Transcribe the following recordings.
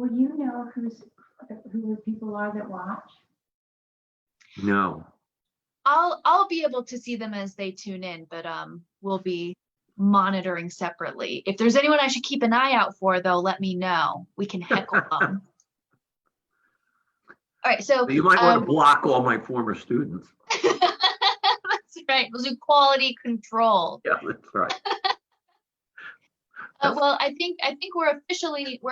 Will you know who the people are that watch? No. I'll be able to see them as they tune in, but we'll be monitoring separately. If there's anyone I should keep an eye out for, though, let me know. We can heckle them. All right, so You might want to block all my former students. that's right. We'll do quality control. Yeah, that's right. Well, I think we're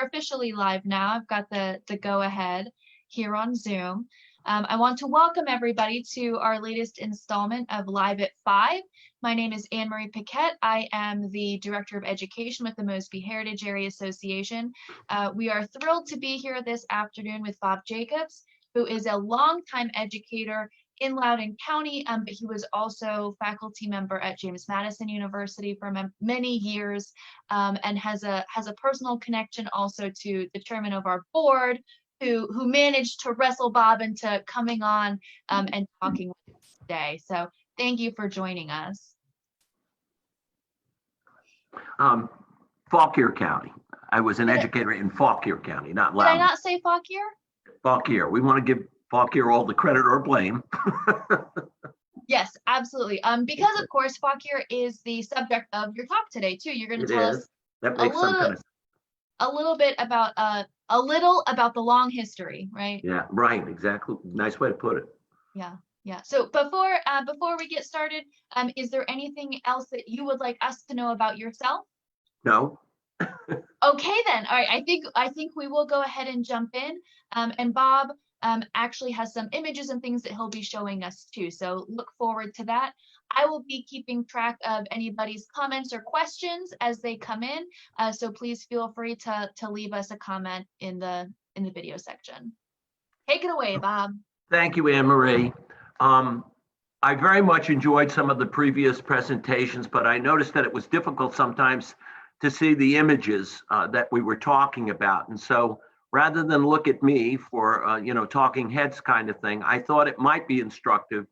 officially live now. I've got the go ahead here on Zoom. I want to welcome everybody to our latest installment of Live at 5. My name is Anne-Marie Paquette. I am the Director of Education with the Mosby Heritage Area Association. We are thrilled to be here this afternoon with Bob Jacobs, who is a longtime educator in Loudoun County, but he was also faculty member at James Madison University for many years, and has a personal connection also to the chairman of our board, who managed to wrestle Bob into coming on and talking with us today. So thank you for joining us. Fauquier County. I was an educator in Fauquier County, not Loudoun. Did I not say Fauquier? Fauquier. We want to give Fauquier all the credit or blame. Yes, absolutely. Because of course Fauquier is the subject of your talk today too. You're going to tell us that makes some kind of a little bit about the long history, right? Yeah, right. Exactly. Nice way to put it. Yeah. So before we get started, is there anything else that you would like us to know about yourself? No. Okay, then. All right. I think we will go ahead and jump in. And Bob actually has some images and things that he'll be showing us too. So look forward to that. I will be keeping track of anybody's comments or questions as they come in. So please feel free to leave us a comment in the video section. Take it away, Bob. Thank you, Anne-Marie. I very much enjoyed some of the previous presentations, but I noticed that it was difficult sometimes to see the images that we were talking about. And so rather than look at me for, talking heads kind of thing, I thought it might be instructive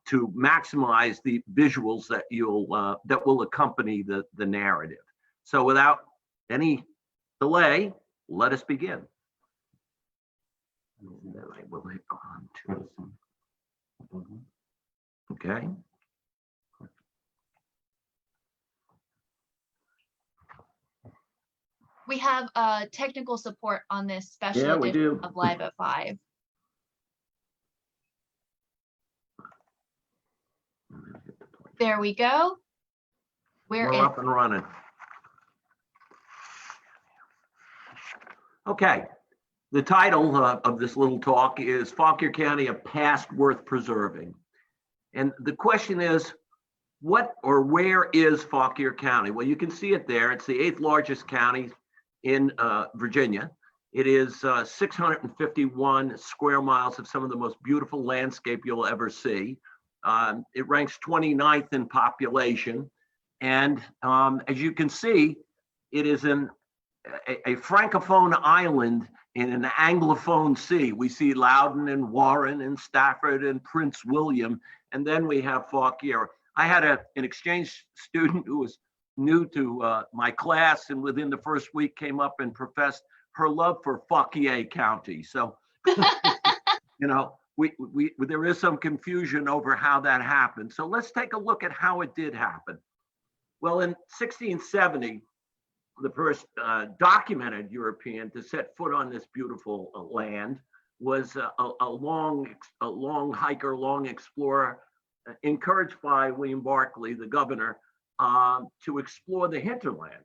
to maximize the visuals that that will accompany the narrative. So without any delay, let us begin. And then I will hit on to some. Okay. We have technical support on this special edition of Live at 5. There we go. We're up and running. Okay. The title of this little talk is Fauquier County, a Past Worth Preserving. And the question is, what or where is Fauquier County? Well, you can see it there. It's the 8th largest county in Virginia. It is 651 square miles of some of the most beautiful landscape you'll ever see. It ranks 29th in population. And as you can see, it is a francophone island in an anglophone sea. We see Loudoun and Warren and Stafford and Prince William, and then we have Fauquier. I had an exchange student who was new to my class, and within the first week came up and professed her love for Fauquier County. So, there is some confusion over how that happened. So let's take a look at how it did happen. Well, in 1670, the first documented European to set foot on this beautiful land was a long hiker, long explorer, encouraged by William Barclay, the governor, to explore the hinterland.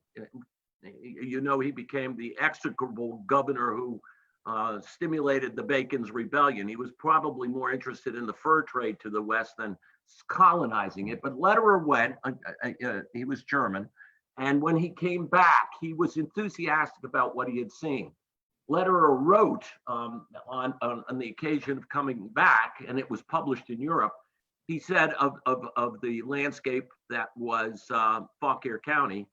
He became the execrable governor who stimulated the Bacon's Rebellion. He was probably more interested in the fur trade to the west than colonizing it. But Lederer went, he was German, and when he came back, he was enthusiastic about what he had seen. Lederer wrote on the occasion of coming back, and it was published in Europe. He said of the landscape that was Fauquier County,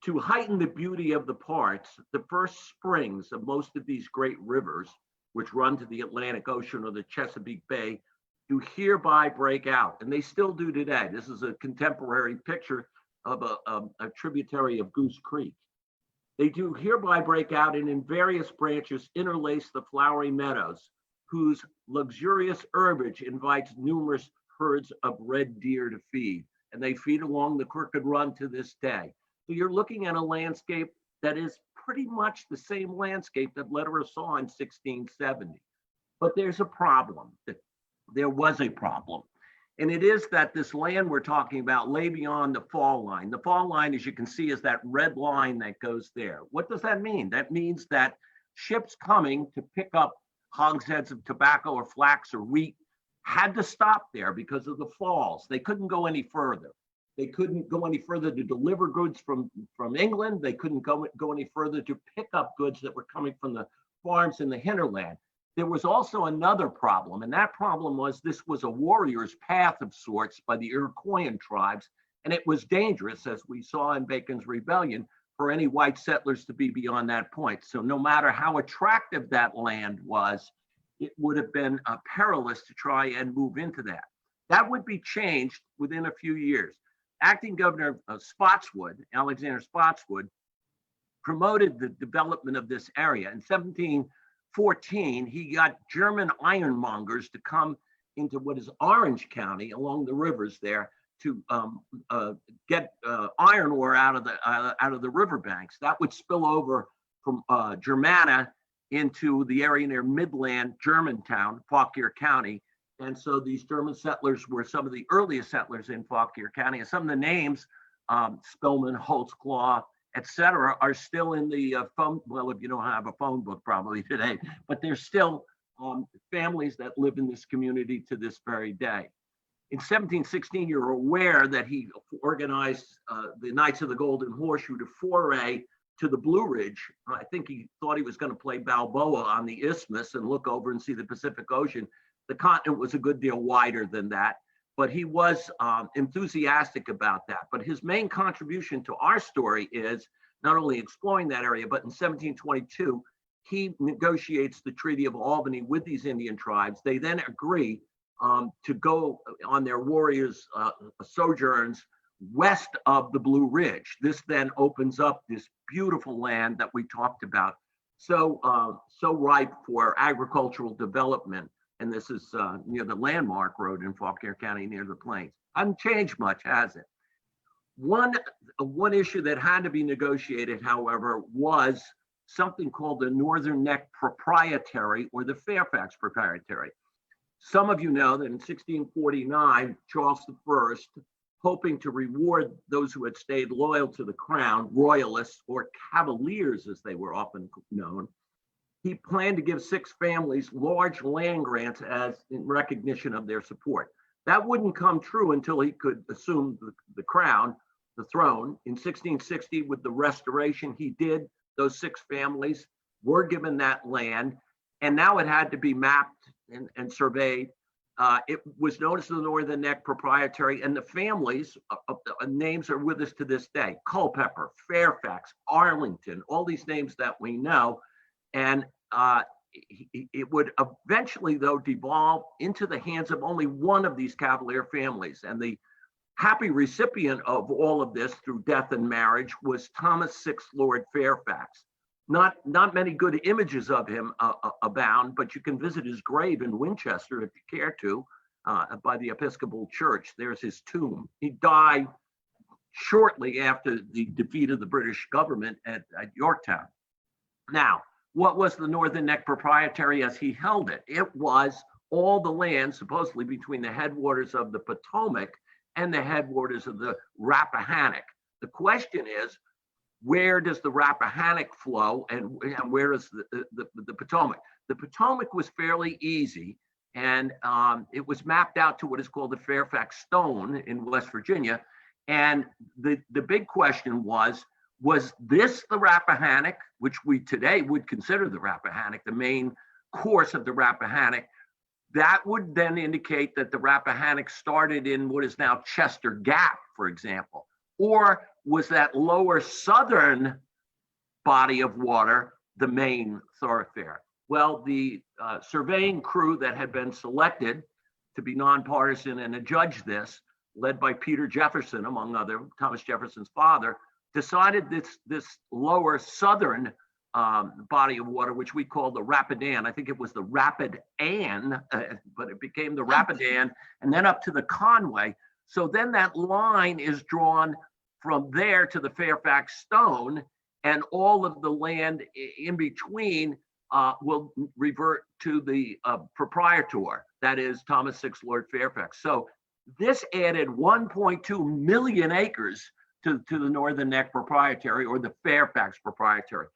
to heighten the beauty of the parts, the first springs of most of these great rivers, which run to the Atlantic Ocean or the Chesapeake Bay, do hereby break out. And they still do today. This is a contemporary picture of a tributary of Goose Creek. They do hereby break out and in various branches interlace the flowery meadows, whose luxurious herbage invites numerous herds of red deer to feed. And they feed along the Crooked Run to this day. So you're looking at a landscape that is pretty much the same landscape that Lederer saw in 1670. But there's a problem. There was a problem. And it is that this land we're talking about lay beyond the fall line. The fall line, as you can see, is that red line that goes there. What does that mean? That means that ships coming to pick up hogsheads of tobacco or flax or wheat had to stop there because of the falls. They couldn't go any further. They couldn't go any further to deliver goods from England. They couldn't go any further to pick up goods that were coming from the farms in the hinterland. There was also another problem, and that problem was this was a warrior's path of sorts by the Iroquoian tribes, and it was dangerous, as we saw in Bacon's Rebellion, for any white settlers to be beyond that point. So no matter how attractive that land was, it would have been perilous to try and move into that. That would be changed within a few years. Acting Governor Spotswood, Alexander Spotswood, promoted the development of this area. In 1714, he got German ironmongers to come into what is Orange County along the rivers there to get iron ore out of the riverbanks. That would spill over from Germanna into the area near Midland, Germantown, Fauquier County. And so these German settlers were some of the earliest settlers in Fauquier County. And some of the names, Spillman, Holtzclaw, et cetera, are still in the phone. Well, if you don't have a phone book probably today, but there's still families that live in this community to this very day. In 1716, you're aware that he organized the Knights of the Golden Horseshoe to foray to the Blue Ridge. I think he thought he was going to play Balboa on the isthmus and look over and see the Pacific Ocean. The continent was a good deal wider than that, but he was enthusiastic about that. But his main contribution to our story is not only exploring that area, but in 1722, he negotiates the Treaty of Albany with these Indian tribes. They then agree to go on their warriors' sojourns west of the Blue Ridge. This then opens up this beautiful land that we talked about, so ripe for agricultural development. And this is near the Landmark Road in Fauquier County, near the plains. Hasn't changed much, has it? One issue that had to be negotiated, however, was something called the Northern Neck Proprietary, or the Fairfax Proprietary. Some of you know that in 1649, Charles I, hoping to reward those who had stayed loyal to the crown, royalists or cavaliers as they were often known, he planned to give 6 families large land grants as in recognition of their support. That wouldn't come true until he could assume the crown, the throne. In 1660, with the restoration, he did. Those 6 families were given that land, and now it had to be mapped and surveyed. It was known as the Northern Neck Proprietary, and the families' names are with us to this day. Culpeper, Fairfax, Arlington, all these names that we know. And it would eventually, though, devolve into the hands of only one of these Cavalier families. And the happy recipient of all of this through death and marriage was Thomas VI Lord Fairfax. Not many good images of him abound, but you can visit his grave in Winchester if you care to, by the Episcopal Church. There's his tomb. He died shortly after the defeat of the British government at Yorktown. Now, what was the Northern Neck Proprietary as he held it? It was all the land supposedly between the headwaters of the Potomac and the headwaters of the Rappahannock. The question is, where does the Rappahannock flow and where is the Potomac? The Potomac was fairly easy, and it was mapped out to what is called the Fairfax Stone in West Virginia. And the big question was this the Rappahannock, which we today would consider the Rappahannock, the main course of the Rappahannock? That would then indicate that the Rappahannock started in what is now Chester Gap, for example. Or was that lower southern body of water the main thoroughfare? Well, the surveying crew that had been selected to be nonpartisan and adjudge this, led by Peter Jefferson, among other, Thomas Jefferson's father, decided this lower southern body of water, which we call the Rapidan. I think it was the Rapid Ann, but it became the Rapidan, and then up to the Conway. So then that line is drawn from there to the Fairfax Stone, and all of the land in between will revert to the proprietor, that is Thomas VI Lord Fairfax. So this added 1.2 million acres to the Northern Neck Proprietary, or the Fairfax Proprietary.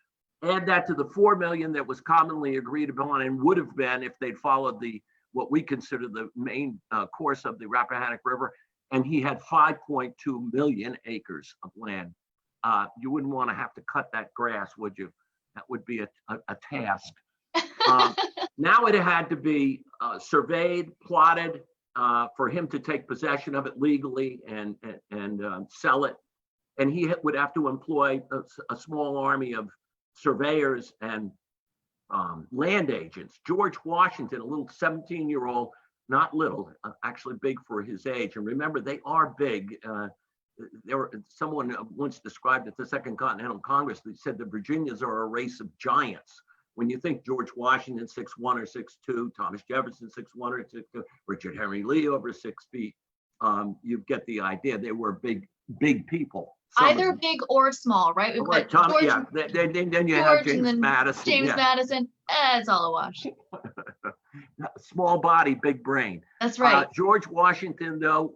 Add that to the 4 million that was commonly agreed upon and would have been if they'd followed what we consider the main course of the Rappahannock River, and he had 5.2 million acres of land. You wouldn't want to have to cut that grass, would you? That would be a task. Now it had to be surveyed, plotted, for him to take possession of it legally and sell it. And he would have to employ a small army of surveyors and land agents. George Washington, a little 17-year-old, not little, actually big for his age. And remember, they are big. Someone once described at the Second Continental Congress, they said the Virginians are a race of giants. When you think George Washington 6'1" or 6'2", Thomas Jefferson 6'1" or 6'2", Richard Henry Lee over 6 feet, you get the idea. They were big people. Either big or small, right? We've got George, yeah. Then you George have James and then Madison. James Madison. It's all a wash. Small body, big brain. That's right. George Washington, though,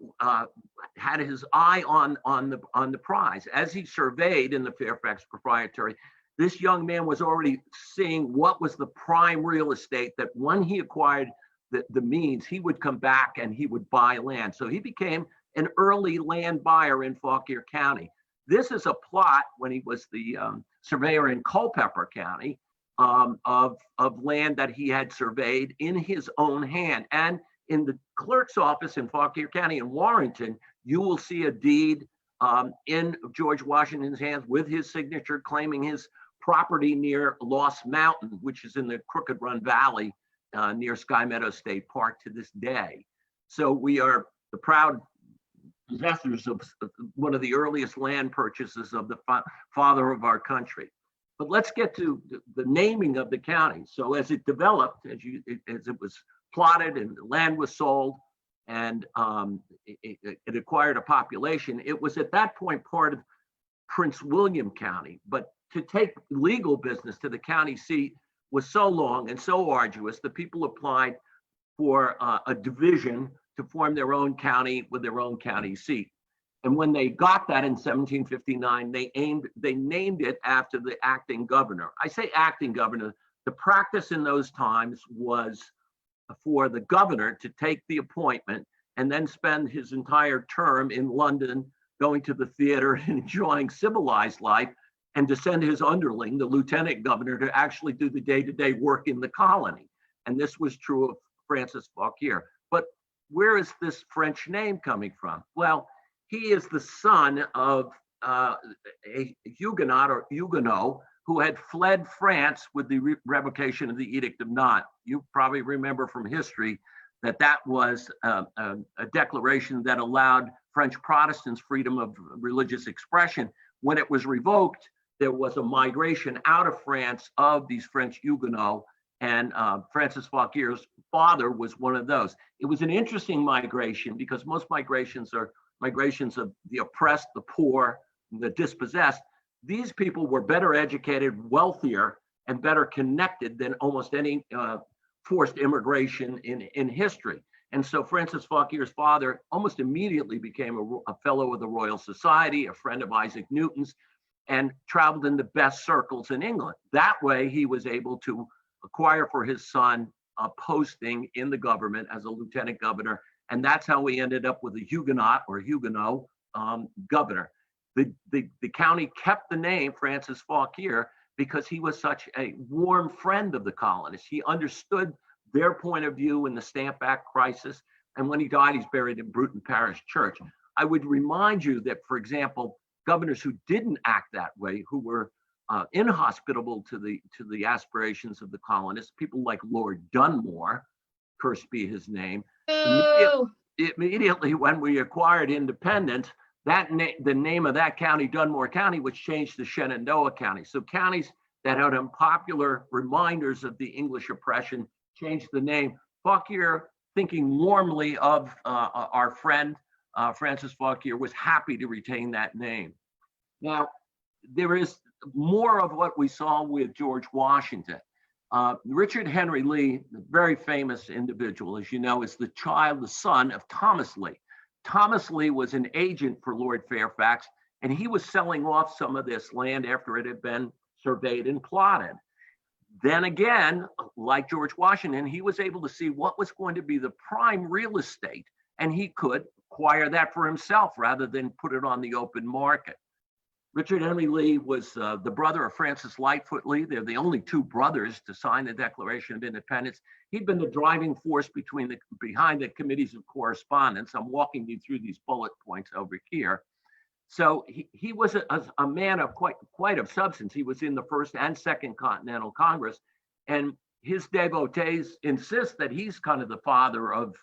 had his eye on the prize. As he surveyed in the Fairfax Proprietary, this young man was already seeing what was the prime real estate that when he acquired the means, he would come back and he would buy land. So he became an early land buyer in Fauquier County. This is a plot when he was the surveyor in Culpeper County of land that he had surveyed in his own hand. And in the clerk's office in Fauquier County in Warrenton, you will see a deed in George Washington's hands with his signature claiming his property near Lost Mountain, which is in the Crooked Run Valley near Sky Meadow State Park to this day. So we are the proud possessors of one of the earliest land purchases of the father of our country. But let's get to the naming of the county. So as it developed, as it was plotted and the land was sold and it acquired a population, it was at that point part of Prince William County. But to take legal business to the county seat was so long and so arduous that people applied for a division to form their own county with their own county seat. And when they got that in 1759, they named it after the acting governor. I say acting governor. The practice in those times was for the governor to take the appointment and then spend his entire term in London, going to the theater and enjoying civilized life, and to send his underling, the lieutenant governor, to actually do the day-to-day work in the colony. And this was true of Francis Fauquier. But where is this French name coming from? Well, he is the son of a Huguenot or Huguenot who had fled France with the revocation of the Edict of Nantes. You probably remember from history that was a declaration that allowed French Protestants freedom of religious expression. When it was revoked, there was a migration out of France of these French Huguenots, and Francis Fauquier's father was one of those. It was an interesting migration because most migrations are migrations of the oppressed, the poor, the dispossessed. These people were better educated, wealthier, and better connected than almost any forced immigration in history. And so Francis Fauquier's father almost immediately became a fellow of the Royal Society, a friend of Isaac Newton's, and traveled in the best circles in England. That way, he was able to acquire for his son a posting in the government as a lieutenant governor. And that's how we ended up with a Huguenot or Huguenot governor. The county kept the name Francis Fauquier because he was such a warm friend of the colonists. He understood their point of view in the Stamp Act crisis. And when he died, he's buried in Bruton Parish Church. I would remind you that, for example, governors who didn't act that way, who were inhospitable to the aspirations of the colonists, people like Lord Dunmore, cursed be his name, immediately when we acquired independence, the name of that county, Dunmore County, was changed to Shenandoah County. So counties that had unpopular reminders of the English oppression changed the name. Fauquier, thinking warmly of our friend Francis Fauquier, was happy to retain that name. Now, there is more of what we saw with George Washington. Richard Henry Lee, a very famous individual, as you know, is the son of Thomas Lee. Thomas Lee was an agent for Lord Fairfax, and he was selling off some of this land after it had been surveyed and plotted. Then again, like George Washington, he was able to see what was going to be the prime real estate, and he could acquire that for himself rather than put it on the open market. Richard Henry Lee was the brother of Francis Lightfoot Lee. They're the only two brothers to sign the Declaration of Independence. He'd been the driving force behind the committees of correspondence. I'm walking you through these bullet points over here. So he was a man of quite of substance. He was in the First and Second Continental Congress, and his devotees insist that he's kind of the father of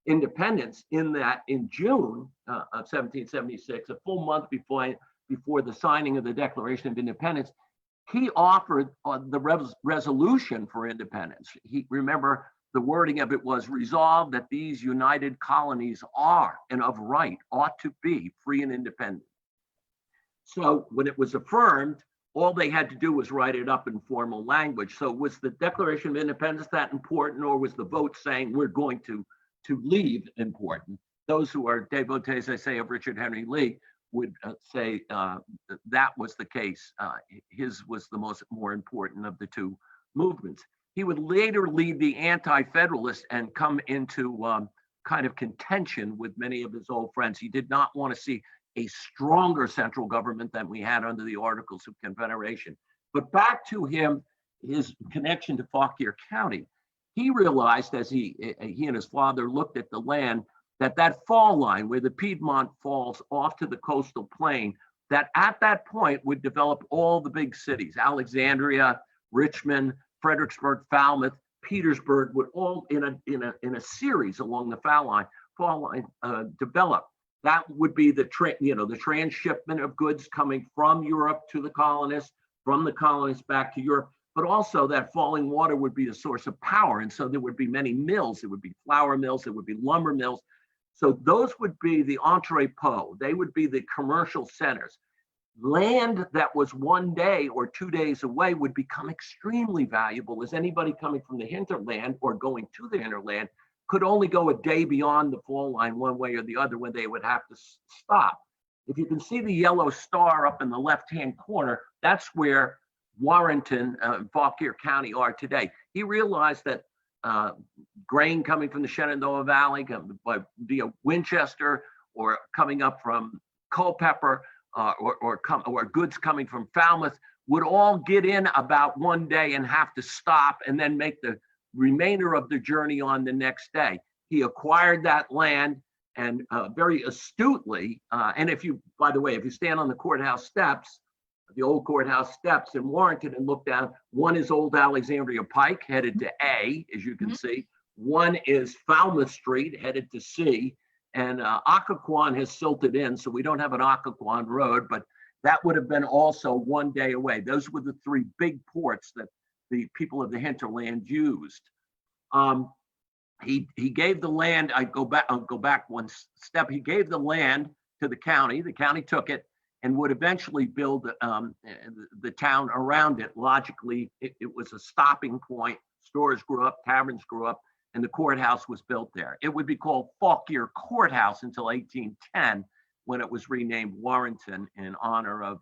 independence, in that in June of 1776, a full month before the signing of the Declaration of Independence, he offered the resolution for independence. Remember, the wording of it was resolved that these united colonies are and of right ought to be free and independent. So when it was affirmed, all they had to do was write it up in formal language. So was the Declaration of Independence that important, or was the vote saying we're going to leave important? Those who are devotees, I say, of Richard Henry Lee would say that was the case. His was the more important of the two movements. He would later lead the Anti-Federalists and come into kind of contention with many of his old friends. He did not want to see a stronger central government than we had under the Articles of Confederation. But back to his connection to Fauquier County. He realized, as he and his father looked at the land, that fall line where the Piedmont falls off to the coastal plain, that at that point would develop all the big cities: Alexandria, Richmond, Fredericksburg, Falmouth, Petersburg, would all in a series along the fall line develop. That would be the transshipment of goods coming from Europe to the colonists, from the colonists back to Europe. But also that falling water would be a source of power. And so there would be many mills. There would be flour mills, there would be lumber mills. So those would be the entrepot. They would be the commercial centers. Land that was 1 day or 2 days away would become extremely valuable, as anybody coming from the hinterland or going to the hinterland could only go a day beyond the fall line one way or the other, when they would have to stop. If you can see the yellow star up in the left-hand corner, that's where Warrenton and Fauquier County are today. He realized that grain coming from the Shenandoah Valley via Winchester, or coming up from Culpeper, or goods coming from Falmouth, would all get in about 1 day and have to stop and then make the remainder of the journey on the next day. He acquired that land, and very astutely, and by the way, if you stand on the courthouse steps, the old courthouse steps in Warrenton, and look down, one is Old Alexandria Pike, headed to A, as you can see. One is Falmouth Street, headed to C. And Occoquan has silted in, so we don't have an Occoquan Road, but that would have been also 1 day away. Those were the three big ports that the people of the hinterland used. He gave the land. I'll go back one step. He gave the land to the county. The county took it and would eventually build the town around it. Logically, it was a stopping point. Stores grew up, taverns grew up, and the courthouse was built there. It would be called Fauquier Courthouse until 1810, when it was renamed Warrenton in honor of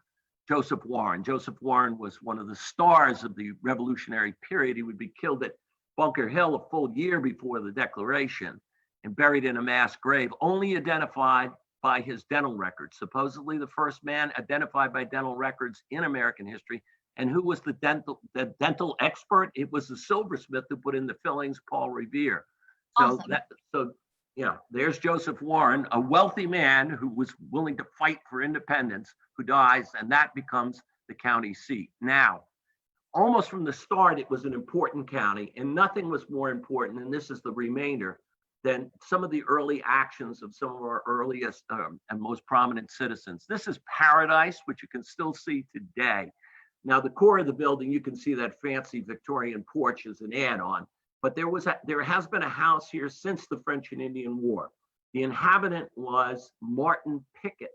Joseph Warren. Joseph Warren was one of the stars of the Revolutionary period. He would be killed at Bunker Hill a full year before the Declaration and buried in a mass grave, only identified by his dental records. Supposedly the first man identified by dental records in American history. And who was the dental expert? It was the silversmith who put in the fillings, Paul Revere. So Awesome. There's Joseph Warren, a wealthy man who was willing to fight for independence, who dies, and that becomes the county seat. Now, almost from the start, it was an important county, and nothing was more important, and this is the remainder, than some of the early actions of some of our earliest and most prominent citizens. This is Paradise, which you can still see today. Now, the core of the building, you can see that fancy Victorian porch is an add-on, but there has been a house here since the French and Indian War. The inhabitant was Martin Pickett.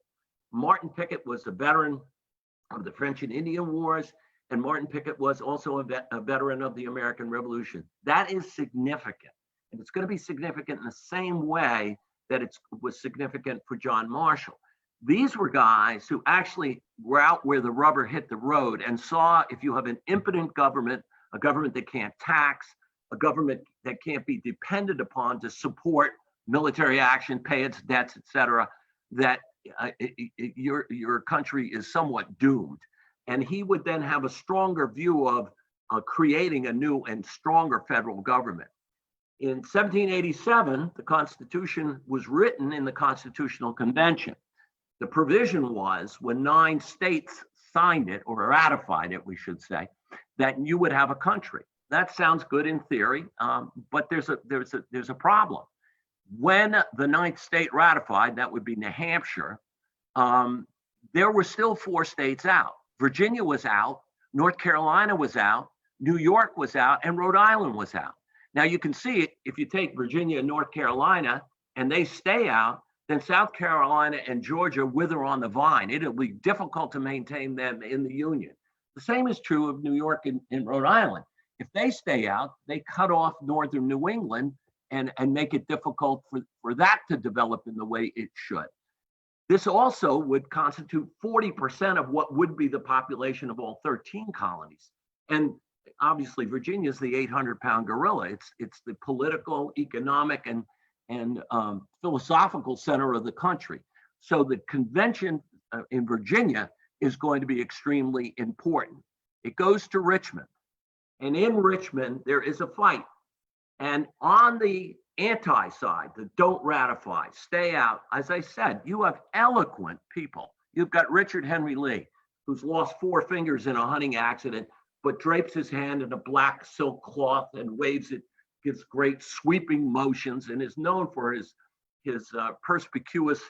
Martin Pickett was a veteran of the French and Indian Wars, and Martin Pickett was also a veteran of the American Revolution. That is significant, and it's going to be significant in the same way that it was significant for John Marshall. These were guys who actually were out where the rubber hit the road and saw if you have an impotent government, a government that can't tax, a government that can't be depended upon to support military action, pay its debts, et cetera, that your country is somewhat doomed. And he would then have a stronger view of creating a new and stronger federal government. In 1787, the Constitution was written in the Constitutional Convention. The provision was when 9 states signed it, or ratified it, we should say, that you would have a country. That sounds good in theory, but there's a problem. When the 9th state ratified, that would be New Hampshire, there were still 4 states out. Virginia was out, North Carolina was out, New York was out, and Rhode Island was out. Now you can see it, if you take Virginia and North Carolina and they stay out, then South Carolina and Georgia wither on the vine. It'll be difficult to maintain them in the Union. The same is true of New York and Rhode Island. If they stay out, they cut off northern New England and make it difficult for that to develop in the way it should. This also would constitute 40% of what would be the population of all 13 colonies. And obviously, Virginia is the 800-pound gorilla. It's the political, economic, and philosophical center of the country. So the convention in Virginia is going to be extremely important. It goes to Richmond. And in Richmond, there is a fight. And on the anti-side, the don't ratify, stay out, as I said, you have eloquent people. You've got Richard Henry Lee, who's lost 4 fingers in a hunting accident, but drapes his hand in a black silk cloth and waves it, gives great sweeping motions, and is known for his perspicuous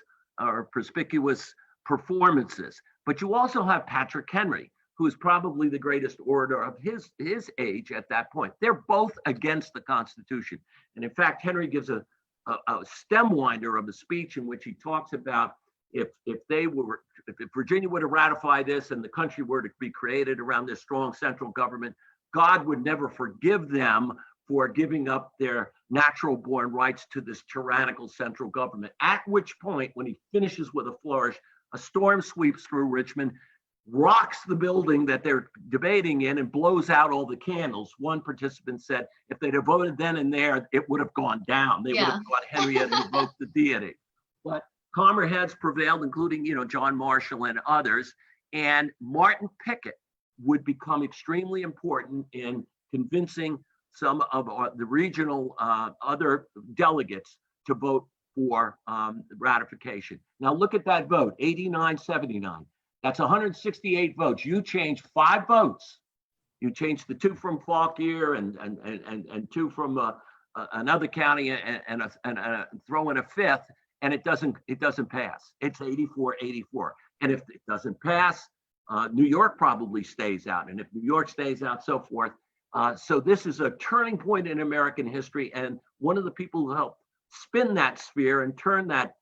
performances. But you also have Patrick Henry, who is probably the greatest orator of his age at that point. They're both against the Constitution. And in fact, Henry gives a stem winder of a speech in which he talks about if Virginia were to ratify this and the country were to be created around this strong central government, God would never forgive them for giving up their natural born rights to this tyrannical central government. At which point, when he finishes with a flourish, a storm sweeps through Richmond, rocks the building that they're debating in, and blows out all the candles. One participant said, if they'd have voted then and there, it would have gone down. They would have thought Henry had invoked the deity. But calmer heads prevailed, including, John Marshall and others. And Martin Pickett would become extremely important in convincing some of the regional other delegates to vote for ratification. Now look at that vote, 89-79. That's 168 votes. You change 5 votes. You change the 2 from Fauquier and 2 from another county and throw in a 5th, and it doesn't pass. It's 84-84. And if it doesn't pass, New York probably stays out. And if New York stays out, so forth. So this is a turning point in American history. And one of the people who helped spin that sphere and turn that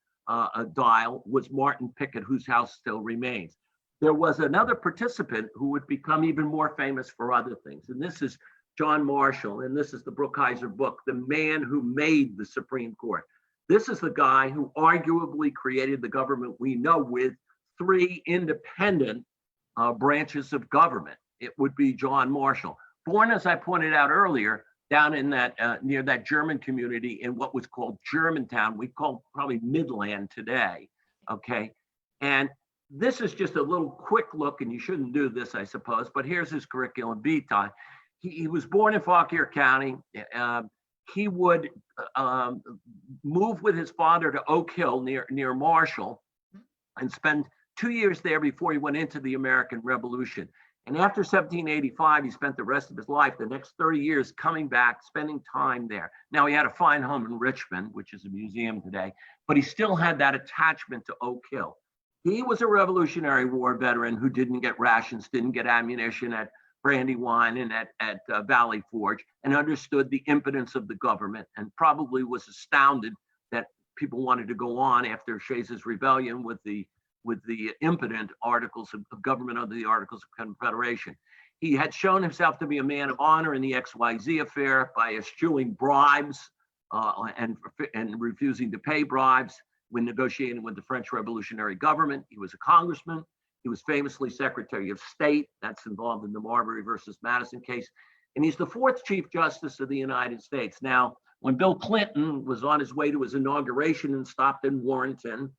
dial was Martin Pickett, whose house still remains. There was another participant who would become even more famous for other things. And this is John Marshall. And this is the Brookhiser book, The Man Who Made the Supreme Court. This is the guy who arguably created the government we know with 3 independent branches of government. It would be John Marshall. Born, as I pointed out earlier, down in that near that German community in what was called Germantown. We call probably Midland today. Okay. And this is just a little quick look, and you shouldn't do this, I suppose, but here's his curriculum vitae. He was born in Fauquier County. He would move with his father to Oak Hill near Marshall and spend 2 years there before he went into the American Revolution. And after 1785, he spent the rest of his life, the next 30 years, coming back, spending time there. Now, he had a fine home in Richmond, which is a museum today, but he still had that attachment to Oak Hill. He was a Revolutionary War veteran who didn't get rations, didn't get ammunition at Brandywine and at Valley Forge, and understood the impotence of the government, and probably was astounded that people wanted to go on after Shays's rebellion with the impotent articles of government under the Articles of Confederation. He had shown himself to be a man of honor in the XYZ affair by eschewing bribes and refusing to pay bribes when negotiating with the French Revolutionary government. He was a congressman. He was famously Secretary of State. That's involved in the Marbury versus Madison case. And he's the 4th Chief Justice of the United States. Now, when Bill Clinton was on his way to his inauguration and stopped in Warrenton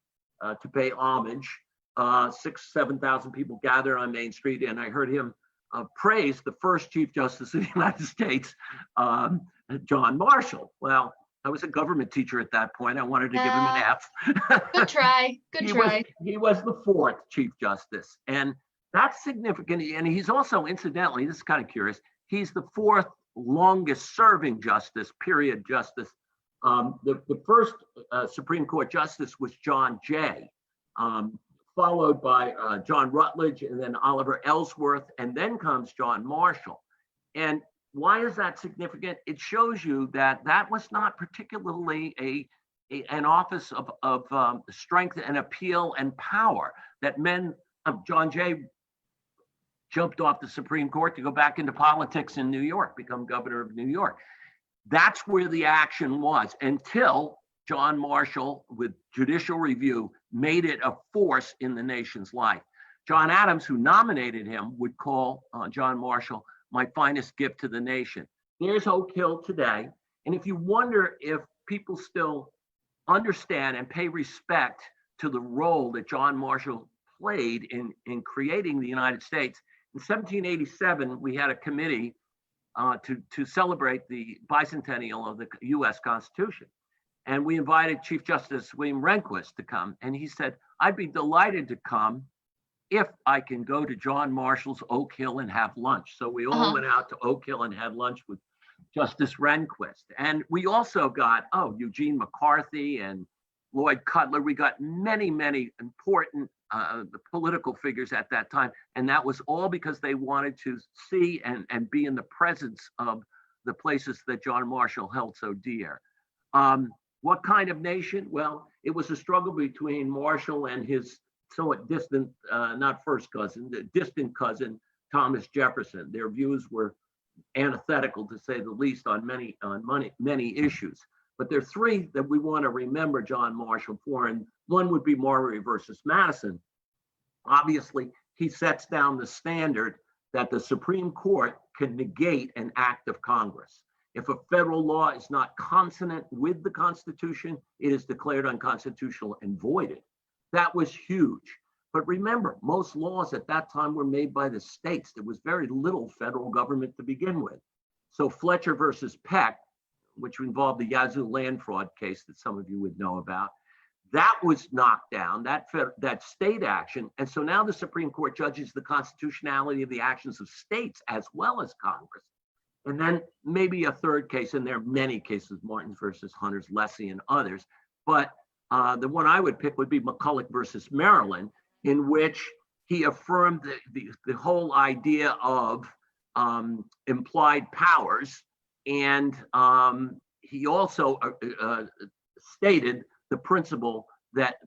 to pay homage, 7,000 people gathered on Main Street, and I heard him praise the 1st Chief Justice of the United States, John Marshall. Well, I was a government teacher at that point. I wanted to give him an F. Good try. Good try. He was the 4th Chief Justice. And that's significant. And he's also, incidentally, this is kind of curious, he's the 4th longest serving justice, period justice. The first Supreme Court justice was John Jay, followed by John Rutledge, and then Oliver Ellsworth, and then comes John Marshall. And why is that significant? It shows you that that was not particularly an office of strength and appeal and power, that men, John Jay jumped off the Supreme Court to go back into politics in New York, become governor of New York. That's where the action was, until John Marshall, with judicial review, made it a force in the nation's life. John Adams, who nominated him, would call John Marshall my finest gift to the nation. There's Oak Hill today. And if you wonder if people still understand and pay respect to the role that John Marshall played in creating the United States, in 1787, we had a committee to celebrate the bicentennial of the U.S. Constitution. And we invited Chief Justice William Rehnquist to come. And he said, I'd be delighted to come if I can go to John Marshall's Oak Hill and have lunch. So we all went out to Oak Hill and had lunch with Justice Rehnquist. And we also got, Eugene McCarthy and Lloyd Cutler. We got many, many important political figures at that time. And that was all because they wanted to see and be in the presence of the places that John Marshall held so dear. What kind of nation? Well, it was a struggle between Marshall and his somewhat distant, not first cousin, the distant cousin, Thomas Jefferson. Their views were antithetical, to say the least, on many issues. But there are 3 that we want to remember John Marshall for, and one would be Marbury versus Madison. Obviously, he sets down the standard that the Supreme Court can negate an act of Congress. If a federal law is not consonant with the Constitution, it is declared unconstitutional and voided. That was huge. But remember, most laws at that time were made by the states. There was very little federal government to begin with. So Fletcher versus Peck, which involved the Yazoo land fraud case that some of you would know about, that was knocked down, that state action. And so now the Supreme Court judges the constitutionality of the actions of states as well as Congress. And then maybe a third case, and there are many cases, Martins versus Hunters, Leslie, and others. But the one I would pick would be McCulloch versus Maryland, in which he affirmed the whole idea of implied powers. And he also stated the principle that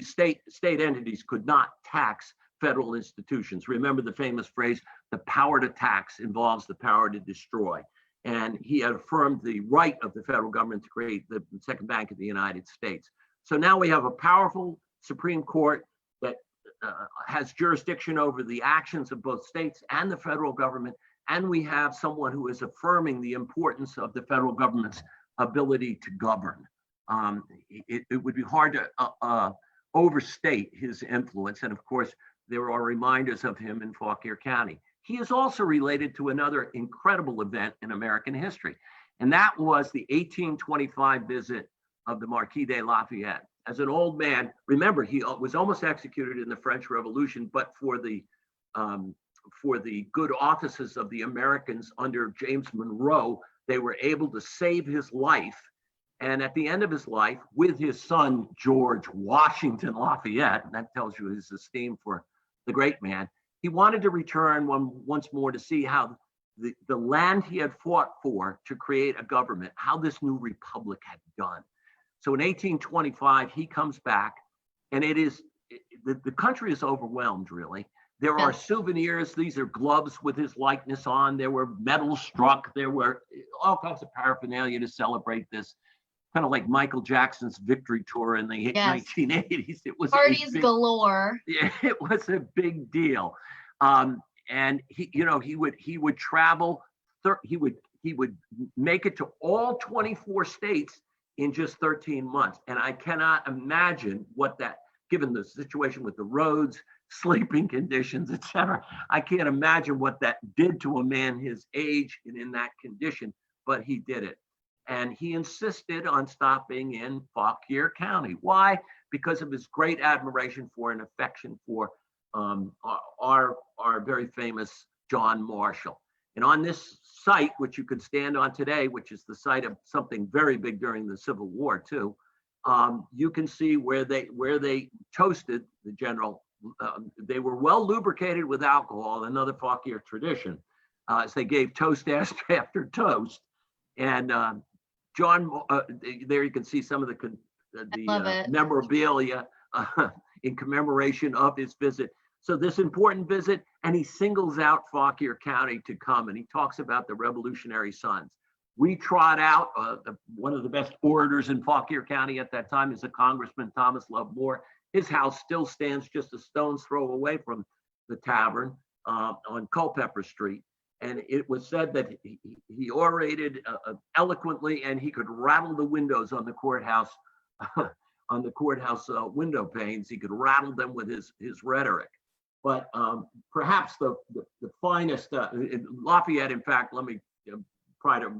state entities could not tax federal institutions. Remember the famous phrase, the power to tax involves the power to destroy. And he affirmed the right of the federal government to create the second bank of the United States. So now we have a powerful Supreme Court that has jurisdiction over the actions of both states and the federal government. And we have someone who is affirming the importance of the federal government's ability to govern. It would be hard to overstate his influence. And of course, there are reminders of him in Fauquier County. He is also related to another incredible event in American history, and that was the 1825 visit of the Marquis de Lafayette. As an old man, remember, he was almost executed in the French Revolution, but for the for the good offices of the Americans under James Monroe, they were able to save his life. And at the end of his life, with his son, George Washington Lafayette, and that tells you his esteem for the great man, he wanted to return once more to see how the land he had fought for to create a government, how this new republic had done. So in 1825, he comes back, and the country is overwhelmed, really. There are souvenirs. These are gloves with his likeness on. There were medals struck. There were all kinds of paraphernalia to celebrate this, kind of like Michael Jackson's victory tour in the 1980s. It was parties galore. Yeah, it was a big deal. And he would travel. He would make it to all 24 states in just 13 months. And I cannot imagine what that, given the situation with the roads, sleeping conditions, etc. I can't imagine what that did to a man his age and in that condition, but he did it. And he insisted on stopping in Fauquier County. Why? Because of his great admiration for and affection for our very famous John Marshall. And on this site, which you could stand on today, which is the site of something very big during the Civil War too, you can see where they toasted the general. They were well lubricated with alcohol, another Fauquier tradition, as they gave toast after toast. And there you can see some of the memorabilia in commemoration of his visit. So this important visit, and he singles out Fauquier County to come, and he talks about the Revolutionary Sons. We trot out one of the best orators in Fauquier County at that time is the Congressman Thomas Love Moore. His house still stands just a stone's throw away from the tavern on Culpeper Street. And it was said that he orated eloquently, and he could rattle the windows on the courthouse window panes. He could rattle them with his rhetoric. But perhaps the finest, Lafayette, in fact, let me pride of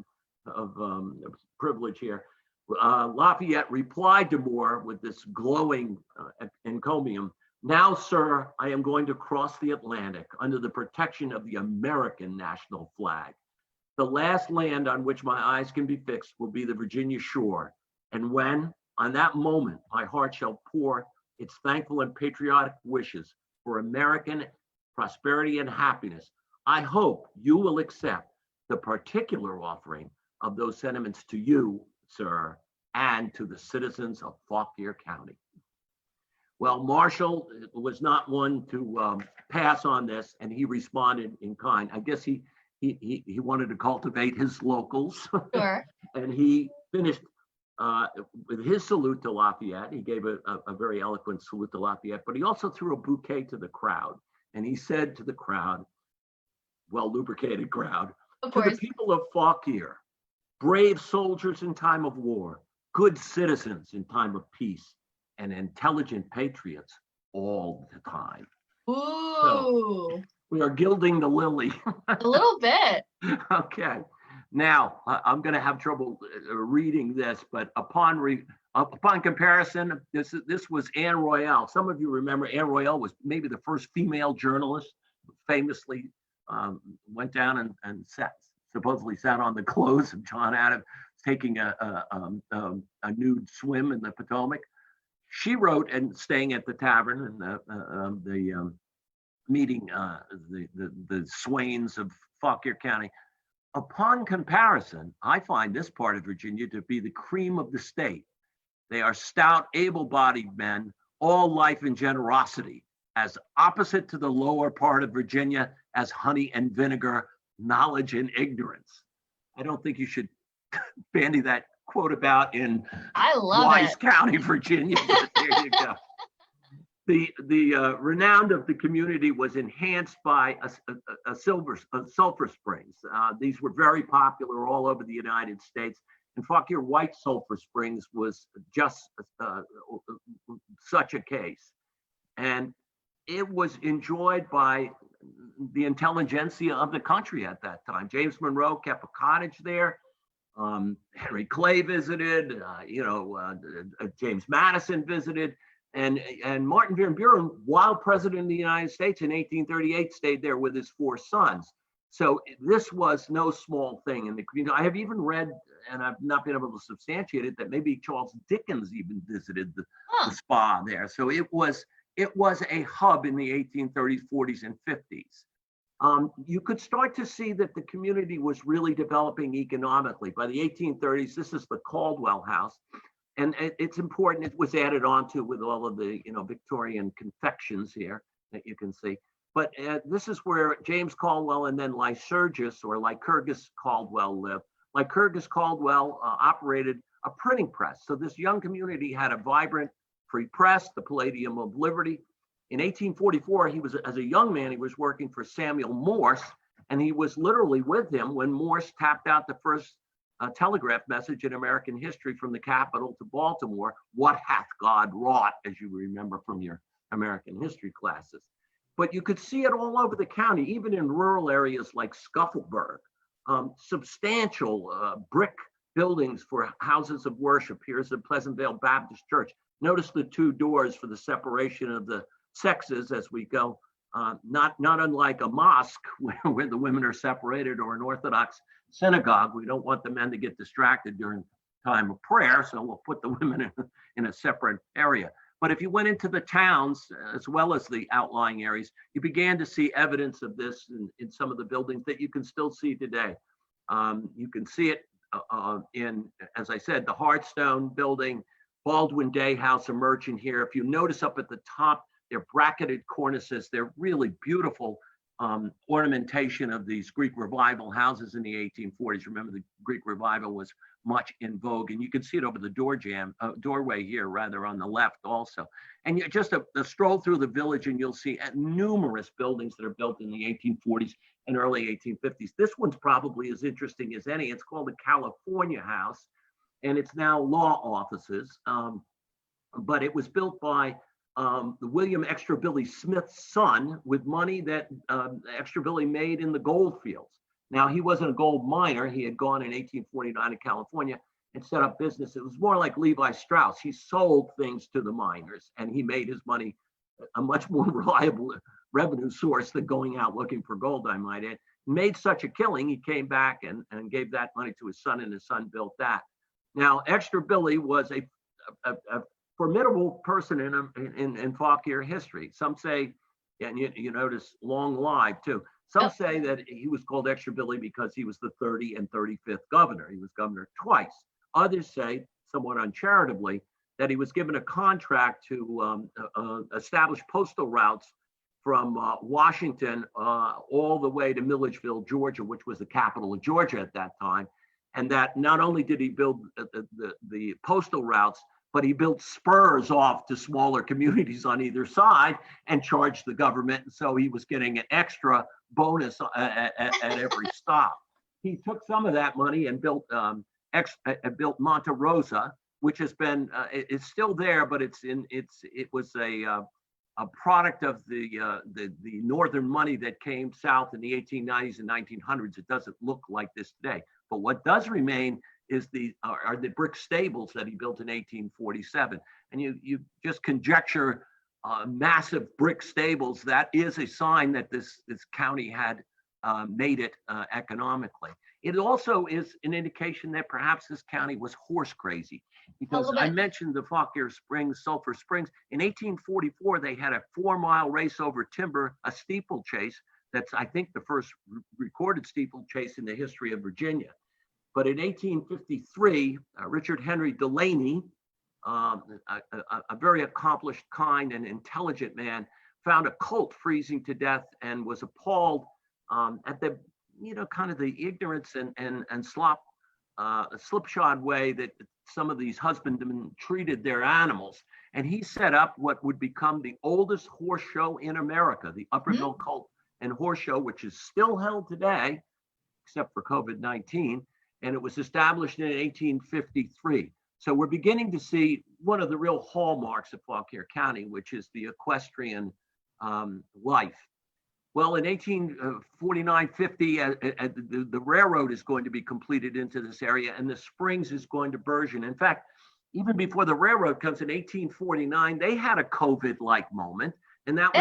privilege here. Lafayette replied to Moore with this glowing encomium. Now, sir, I am going to cross the Atlantic under the protection of the American national flag. The last land on which my eyes can be fixed will be the Virginia shore. And when, on that moment, my heart shall pour its thankful and patriotic wishes for American prosperity and happiness, I hope you will accept the particular offering of those sentiments to you, sir, and to the citizens of Fauquier County. Well, Marshall was not one to pass on this, and he responded in kind. I guess he wanted to cultivate his locals. Sure. And he finished with his salute to Lafayette. He gave a very eloquent salute to Lafayette, but he also threw a bouquet to the crowd. And he said to the crowd, well-lubricated crowd, to the people of Fauquier, brave soldiers in time of war, good citizens in time of peace, and intelligent patriots all the time. Ooh. So we are gilding the lily. A little bit. Okay. Now, I'm going to have trouble reading this, but upon comparison, this was Anne Royale. Some of you remember Anne Royale was maybe the first female journalist, famously went down and supposedly sat on the clothes of John Adams taking a nude swim in the Potomac. She wrote, and staying at the tavern and the meeting the swains of Fauquier County. Upon comparison, I find this part of Virginia to be the cream of the state. They are stout, able-bodied men, all life and generosity, as opposite to the lower part of Virginia as honey and vinegar, knowledge and ignorance. I don't think you should bandy that quote about in Wise County, Virginia. But there you go. The renown of the community was enhanced by sulfur springs. These were very popular all over the United States. And Fauquier White Sulfur Springs was just such a case. And it was enjoyed by the intelligentsia of the country at that time. James Monroe kept a cottage there. Henry Clay visited, James Madison visited. And Martin Van Buren, while president of the United States in 1838, stayed there with his 4 sons. So this was no small thing in the community. I have even read, and I've not been able to substantiate it, that maybe Charles Dickens even visited the spa there. So it was a hub in the 1830s, 40s, and 50s. You could start to see that the community was really developing economically. By the 1830s, this is the Caldwell House. And it's important, it was added on to with all of the, Victorian confections here that you can see. But this is where James Caldwell and then Lycurgus or Lycurgus Caldwell lived. Lycurgus Caldwell operated a printing press. So this young community had a vibrant free press, the Palladium of Liberty. In 1844, as a young man, he was working for Samuel Morse, and he was literally with him when Morse tapped out the first telegraph message in American history from the capital to Baltimore. What hath God wrought, as you remember from your American history classes. But you could see it all over the county, even in rural areas like Scuffleburg. Substantial brick buildings for houses of worship. Here's the Pleasant Vale Baptist Church. Notice the 2 doors for the separation of the sexes as we go. Not unlike a mosque where the women are separated, or an Orthodox synagogue. We don't want the men to get distracted during time of prayer, so we'll put the women in a separate area. But if you went into the towns, as well as the outlying areas, you began to see evidence of this in some of the buildings that you can still see today. You can see it in, as I said, the Hardstone building, Baldwin Day House, a merchant here. If you notice up at the top, they're bracketed cornices. They're really beautiful ornamentation of these Greek Revival houses in the 1840s. Remember, the Greek Revival was much in vogue, and you can see it over the doorway here, rather, on the left also. And you just a stroll through the village, and you'll see numerous buildings that are built in the 1840s and early 1850s. This one's probably as interesting as any. It's called the California House, and it's now law offices. But it was built by William Extra Billy Smith's son with money that Extra Billy made in the gold fields. Now, he wasn't a gold miner. He had gone in 1849 to California and set up business. It was more like Levi Strauss. He sold things to the miners, and he made his money a much more reliable revenue source than going out looking for gold, I might add. Made such a killing, he came back and gave that money to his son, and his son built that. Now, Extra Billy was a formidable person in Fauquier history. Some say, and you notice long lived too. Some say that he was called Extra Billy because he was the 30th and 35th governor. He was governor twice. Others say, somewhat uncharitably, that he was given a contract to establish postal routes from Washington all the way to Milledgeville, Georgia, which was the capital of Georgia at that time. And that not only did he build the postal routes, but he built spurs off to smaller communities on either side and charged the government. And so he was getting an extra bonus at every stop. He took some of that money and built Monte Rosa, which has been, it's still there, but it was a product of the northern money that came south in the 1890s and 1900s. It doesn't look like this today. But what does remain are the brick stables that he built in 1847. And you just conjecture massive brick stables. That is a sign that this county had made it economically. It also is an indication that perhaps this county was horse crazy, because I mentioned the Fauquier Springs, Sulphur Springs. In 1844, they had a 4-mile race over timber, a steeplechase. That's, I think, the first recorded steeplechase in the history of Virginia. But in 1853, Richard Henry Delaney, a very accomplished, kind, and intelligent man, found a colt freezing to death and was appalled at the, kind of the ignorance and slipshod way that some of these husbandmen treated their animals. And he set up what would become the oldest horse show in America, the Upperville Colt and Horse Show, which is still held today, except for COVID-19. And it was established in 1853. So we're beginning to see one of the real hallmarks of Fauquier County, which is the equestrian life. Well, in 1849-50, the railroad is going to be completed into this area, and the Springs is going to burgeon. In fact, even before the railroad comes in 1849, they had a COVID-like moment, and that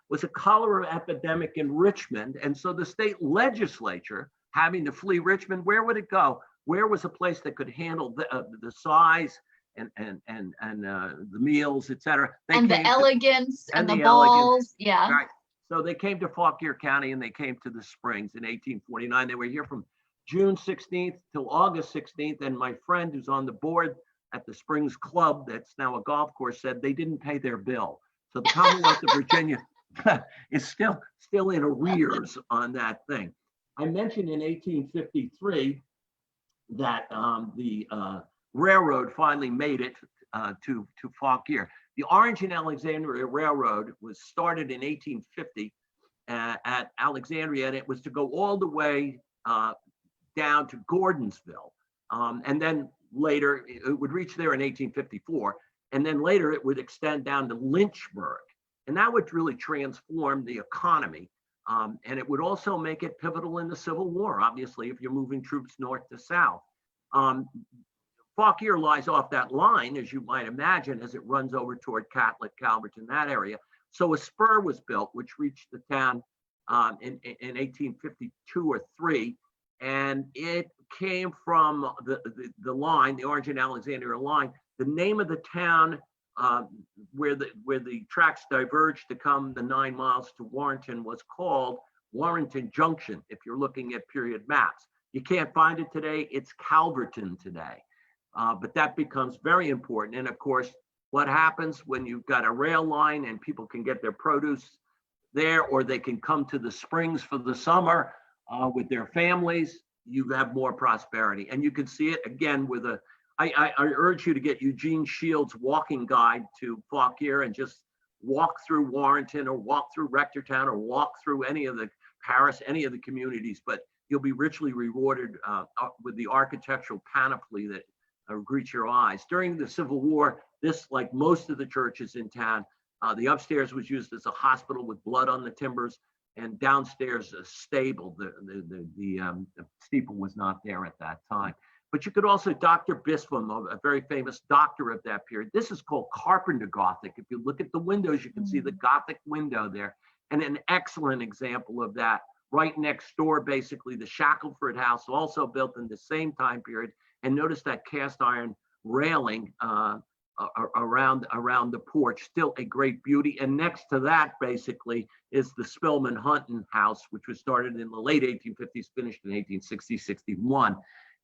was a cholera epidemic in Richmond. And so the state legislature, having to flee Richmond, where would it go? Where was a place that could handle the size and the meals, et cetera? And the elegance and the balls, yeah. Right. So they came to Fauquier County, and they came to the Springs in 1849. They were here from June 16th till August 16th. And my friend who's on the board at the Springs Club, that's now a golf course, said they didn't pay their bill. So the Commonwealth of Virginia is still in arrears on that thing. I mentioned in 1853 that the railroad finally made it to Fauquier. The Orange and Alexandria Railroad was started in 1850 at Alexandria, and it was to go all the way down to Gordonsville. And then later, it would reach there in 1854. And then later, it would extend down to Lynchburg. And that would really transform the economy. And it would also make it pivotal in the Civil War, obviously, if you're moving troops north to south. Fauquier lies off that line, as you might imagine, as it runs over toward Catlett, Calverton, that area. So a spur was built, which reached the town in 1852 or 3. And it came from the line, the Orange and Alexandria line. The name of the town where the tracks diverged to come the 9 miles to Warrenton was called Warrenton Junction, if you're looking at period maps. You can't find it today. It's Calverton today. But that becomes very important. And of course, what happens when you've got a rail line and people can get their produce there, or they can come to the Springs for the summer with their families, you have more prosperity. And you can see it again with I urge you to get Eugene Shields' walking guide to Fauquier and just walk through Warrenton or walk through Rectortown or walk through any of the Paris, any of the communities, but you'll be richly rewarded with the architectural panoply that greets your eyes. During the Civil War, this, like most of the churches in town, the upstairs was used as a hospital with blood on the timbers, and downstairs a stable. The steeple was not there at that time. But you could also, Dr. Bispham, a very famous doctor of that period. This is called Carpenter Gothic. If you look at the windows, you can see the Gothic window there. And an excellent example of that, right next door, basically, the Shackelford House, also built in the same time period. And notice that cast iron railing around the porch, still a great beauty. And next to that, basically, is the Spillman Hunton House, which was started in the late 1850s, finished in 1860, 61.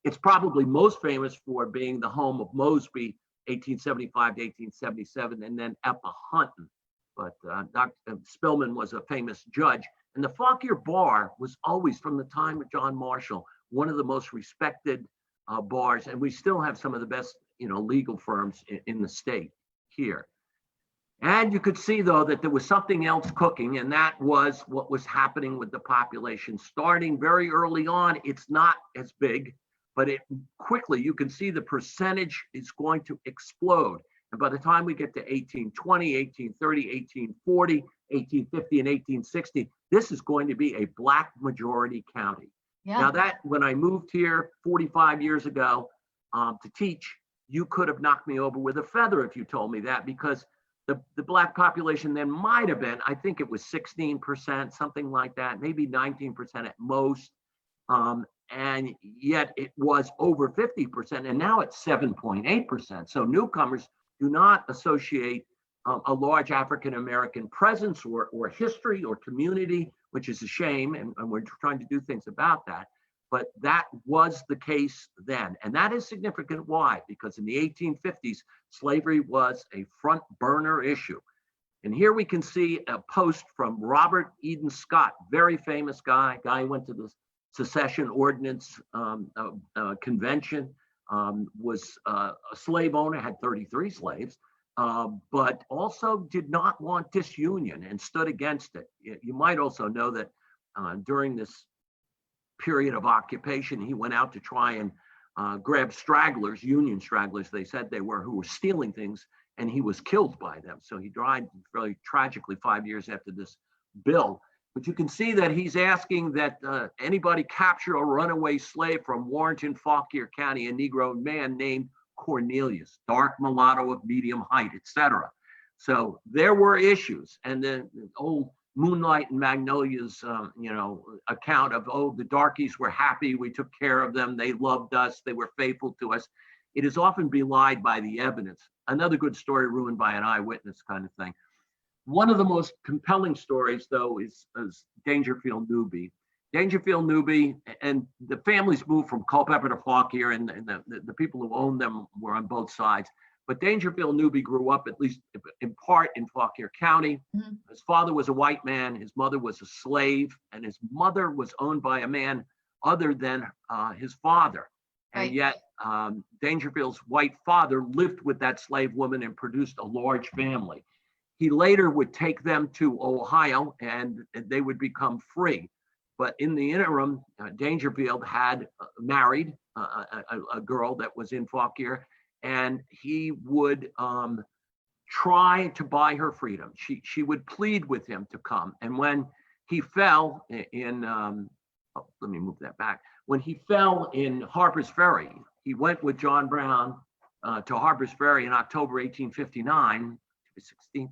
It's probably most famous for being the home of Mosby, 1875 to 1877, and then Eppa Hunton. But Dr. Spillman was a famous judge. And the Fauquier Bar was always, from the time of John Marshall, one of the most respected bars. And we still have some of the best, legal firms in the state here. And you could see, though, that there was something else cooking, and that was what was happening with the population. Starting very early on, it's not as big, but it quickly, you can see the percentage is going to explode. And by the time we get to 1820, 1830, 1840, 1850, and 1860, this is going to be a Black majority county. Yeah. Now that, when I moved here 45 years ago to teach, you could have knocked me over with a feather if you told me that, because the Black population then might have been, I think it was 16%, something like that, maybe 19% at most. And yet it was over 50%, and now it's 7.8%. So newcomers do not associate a large African-American presence or history or community, which is a shame, and we're trying to do things about that. But that was the case then. And that is significant. Why? Because in the 1850s, slavery was a front burner issue. And here we can see a post from Robert Eden Scott, very famous guy who went to the Secession Ordinance Convention, was a slave owner, had 33 slaves, but also did not want disunion and stood against it. You might also know that during this period of occupation, he went out to try and grab stragglers, Union stragglers, they said they were, who were stealing things, and he was killed by them. So he died very tragically 5 years after this bill. But you can see that he's asking that anybody capture a runaway slave from Warrenton, Fauquier County, a Negro man named Cornelius, dark mulatto of medium height, etc. So there were issues. And the old Moonlight and Magnolia's, account of, oh, the darkies were happy, we took care of them, they loved us, they were faithful to us. It is often belied by the evidence. Another good story ruined by an eyewitness kind of thing. One of the most compelling stories, though, is Dangerfield Newby. Dangerfield Newby, and the families moved from Culpeper to Fauquier, and the people who owned them were on both sides. But Dangerfield Newby grew up, at least in part, in Fauquier County. Mm-hmm. His father was a white man, his mother was a slave, and his mother was owned by a man other than his father. Right. And yet Dangerfield's white father lived with that slave woman and produced a large family. He later would take them to Ohio and they would become free. But in the interim, Dangerfield had married a girl that was in Fauquier, and he would try to buy her freedom. She would plead with him to come. And when he fell in, let me move that back. When he fell in Harper's Ferry, he went with John Brown to Harper's Ferry in October 1859, 16.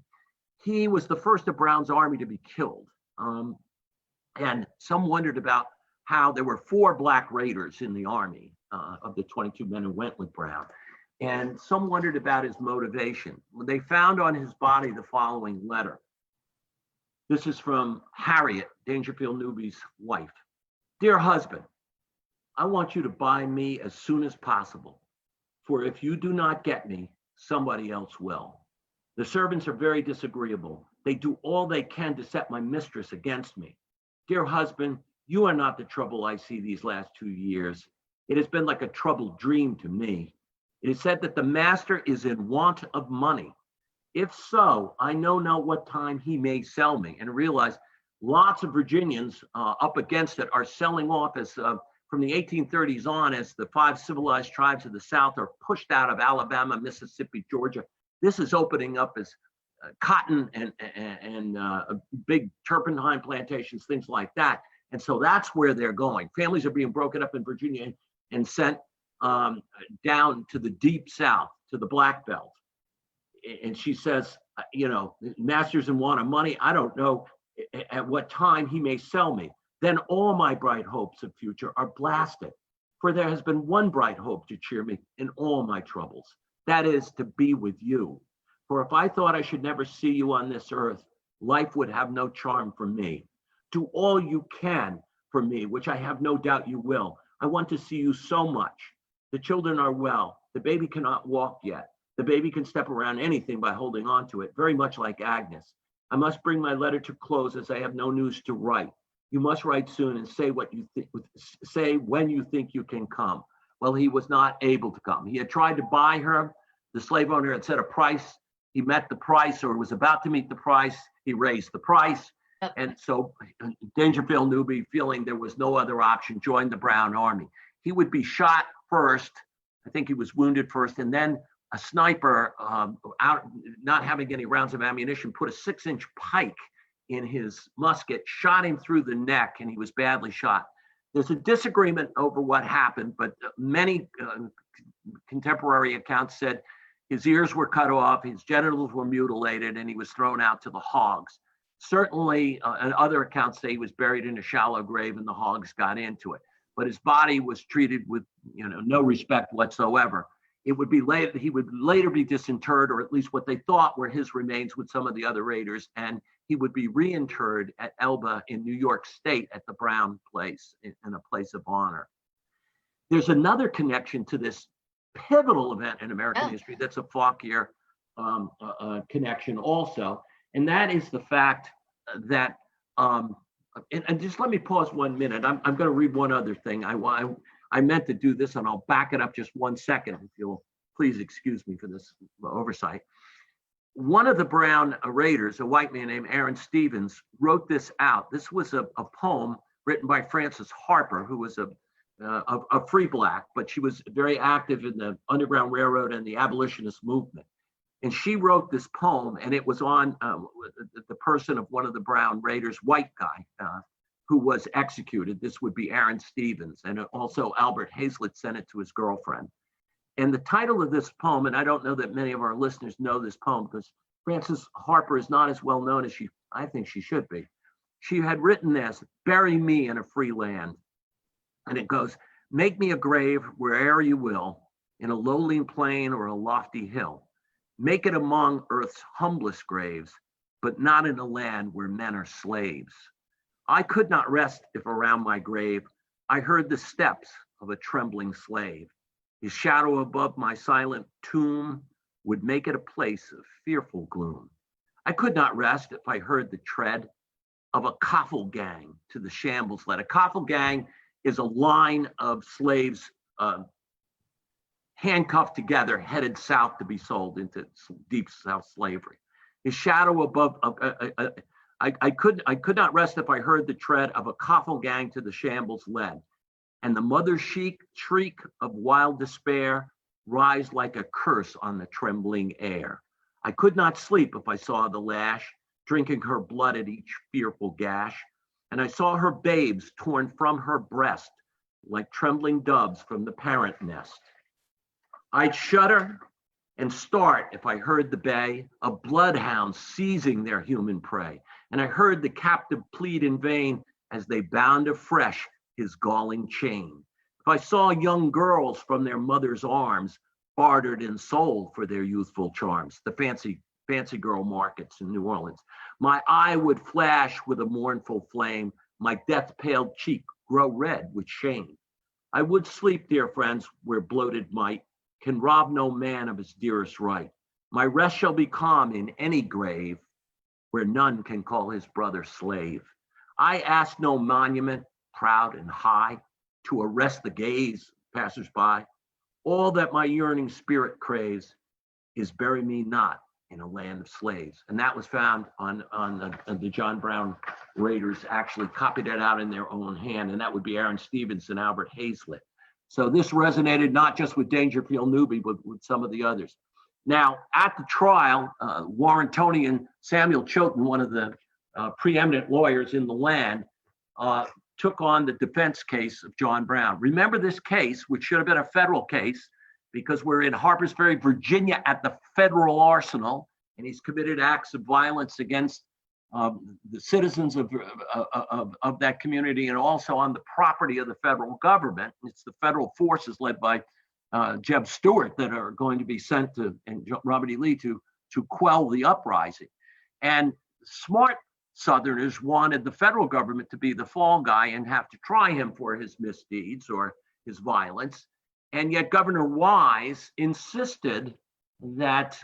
He was the first of Brown's army to be killed. And some wondered about how there were 4 black raiders in the army of the 22 men who went with Brown. And some wondered about his motivation. They found on his body the following letter. This is from Harriet, Dangerfield Newby's wife. Dear husband, I want you to buy me as soon as possible, for if you do not get me, somebody else will. The servants are very disagreeable. They do all they can to set my mistress against me. Dear husband, you are not the trouble I see these last 2 years. It has been like a troubled dream to me. It is said that the master is in want of money. If so, I know not what time he may sell me. And realize lots of Virginians up against it are selling off as from the 1830s on, as the 5 civilized tribes of the South are pushed out of Alabama, Mississippi, Georgia. This is opening up as cotton and big turpentine plantations, things like that. And so that's where they're going. Families are being broken up in Virginia and sent down to the deep South, to the Black Belt. And she says, master's in want of money. I don't know at what time he may sell me. Then all my bright hopes of future are blasted. For there has been one bright hope to cheer me in all my troubles. That is to be with you. For if I thought I should never see you on this earth, life would have no charm for me. Do all you can for me, which I have no doubt you will. I want to see you so much. The children are well. The baby cannot walk yet. The baby can step around anything by holding on to it, very much like Agnes. I must bring my letter to close as I have no news to write. You must write soon and say what you think. Say when you think you can come. Well, he was not able to come. He had tried to buy her. The slave owner had set a price. He met the price, or was about to meet the price. He raised the price. Yep. And so Dangerfield Newby, feeling there was no other option, joined the Brown Army. He would be shot first. I think he was wounded first. And then a sniper, out not having any rounds of ammunition, put a 6-inch pike in his musket, shot him through the neck, and he was badly shot. There's a disagreement over what happened, but many contemporary accounts said his ears were cut off, his genitals were mutilated, and he was thrown out to the hogs. Certainly, and other accounts say he was buried in a shallow grave and the hogs got into it. But his body was treated with, no respect whatsoever. It would be later, he would later be disinterred, or at least what they thought were his remains with some of the other raiders, and he would be reinterred at Elba in New York State at the Brown place, in a place of honor. There's another connection to this pivotal event in American history that's a Fauquier connection also, and that is the fact that, and just let me pause 1 minute. I'm going to read one other thing. I meant to do this, and I'll back it up just 1 second, if you'll please excuse me for this oversight. One of the Brown raiders, a white man named Aaron Stevens, wrote this out. This was a poem written by Frances Harper, who was a free black, but she was very active in the Underground Railroad and the abolitionist movement. And she wrote this poem, and it was on the person of one of the Brown raiders, white guy, who was executed. This would be Aaron Stevens. And also Albert Hazlitt sent it to his girlfriend. And the title of this poem, and I don't know that many of our listeners know this poem because Frances Harper is not as well known as I think she should be. She had written this, "Bury me in a free land." And it goes, "Make me a grave where'er you will, in a lowly plain or a lofty hill. Make it among earth's humblest graves, but not in a land where men are slaves. I could not rest if around my grave I heard the steps of a trembling slave. His shadow above my silent tomb would make it a place of fearful gloom. I could not rest if I heard the tread of a coffle gang to the shambles led." A coffle gang is a line of slaves handcuffed together, headed south to be sold into deep South slavery. His shadow above, I could not rest if I heard the tread of a coffle gang to the shambles led, and the mother's shriek of wild despair rise like a curse on the trembling air. I could not sleep if I saw the lash, drinking her blood at each fearful gash, and I saw her babes torn from her breast like trembling doves from the parent nest. I'd shudder and start if I heard the bay of bloodhounds seizing their human prey, and I heard the captive plead in vain as they bound afresh his galling chain. If I saw young girls from their mother's arms bartered and sold for their youthful charms, the fancy girl markets in New Orleans, my eye would flash with a mournful flame, my death-pale cheek grow red with shame. I would sleep, dear friends, where bloated might can rob no man of his dearest right. My rest shall be calm in any grave where none can call his brother slave. I ask no monument, proud and high, to arrest the gaze of passers-by. All that my yearning spirit craves is bury me not in a land of slaves. And that was found on the John Brown Raiders actually copied it out in their own hand, and that would be Aaron Stevens and Albert Hazlitt. So this resonated not just with Dangerfield Newby, but with some of the others. Now, at the trial, Warrentonian Samuel Chilton, one of the preeminent lawyers in the land, took on the defense case of John Brown. Remember this case, which should have been a federal case, because we're in Harpers Ferry, Virginia, at the federal arsenal, and he's committed acts of violence against the citizens of that community and also on the property of the federal government. It's the federal forces led by Jeb Stuart that are going to be sent to and Robert E. Lee to quell the uprising. And smart Southerners wanted the federal government to be the fall guy and have to try him for his misdeeds or his violence. And yet Governor Wise insisted that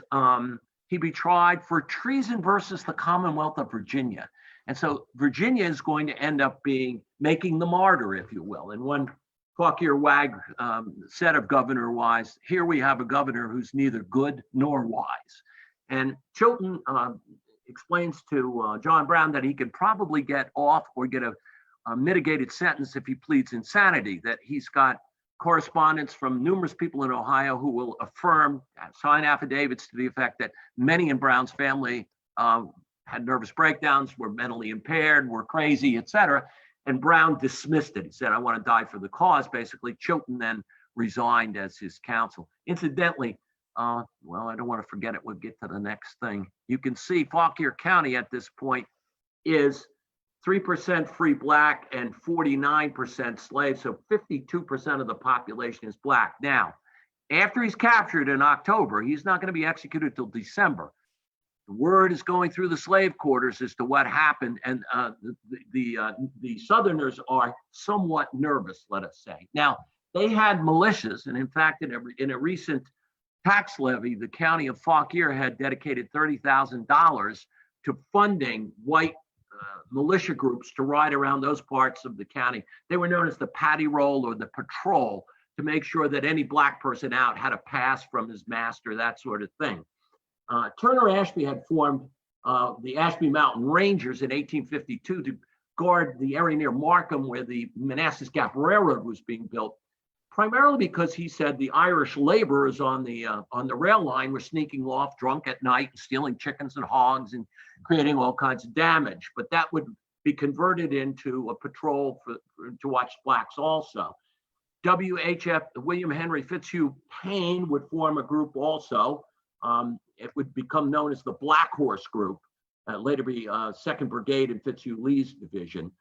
he be tried for treason versus the Commonwealth of Virginia. And so Virginia is going to end up making the martyr, if you will. And one Fauquier wag said of Governor Wise, "Here we have a governor who's neither good nor wise." And Chilton explains to John Brown that he could probably get off or get a mitigated sentence if he pleads insanity, that he's got correspondence from numerous people in Ohio who will sign affidavits to the effect that many in Brown's family had nervous breakdowns, were mentally impaired, were crazy, etc. And Brown dismissed it. He said, "I want to die for the cause." Basically, Chilton then resigned as his counsel. Incidentally, well, I don't want to forget it. We'll get to the next thing. You can see Fauquier County at this point is 3% free Black and 49% slaves. So 52% of the population is Black. Now, after he's captured in October, he's not going to be executed till December. The word is going through the slave quarters as to what happened, and the Southerners are somewhat nervous, let us say. Now, they had militias, and in fact, in a recent tax levy, the county of Fauquier had dedicated $30,000 to funding white militia groups to ride around those parts of the county. They were known as the Patty Roll or the Patrol, to make sure that any Black person out had a pass from his master, that sort of thing. Turner Ashby had formed the Ashby Mountain Rangers in 1852 to guard the area near Markham where the Manassas Gap Railroad was being built, primarily because he said the Irish laborers on the rail line were sneaking off drunk at night and stealing chickens and hogs and creating all kinds of damage. But that would be converted into a patrol to watch Blacks also. WHF, William Henry Fitzhugh Payne would form a group also. It would become known as the Black Horse Group, later be 2nd Brigade in Fitzhugh Lee's division.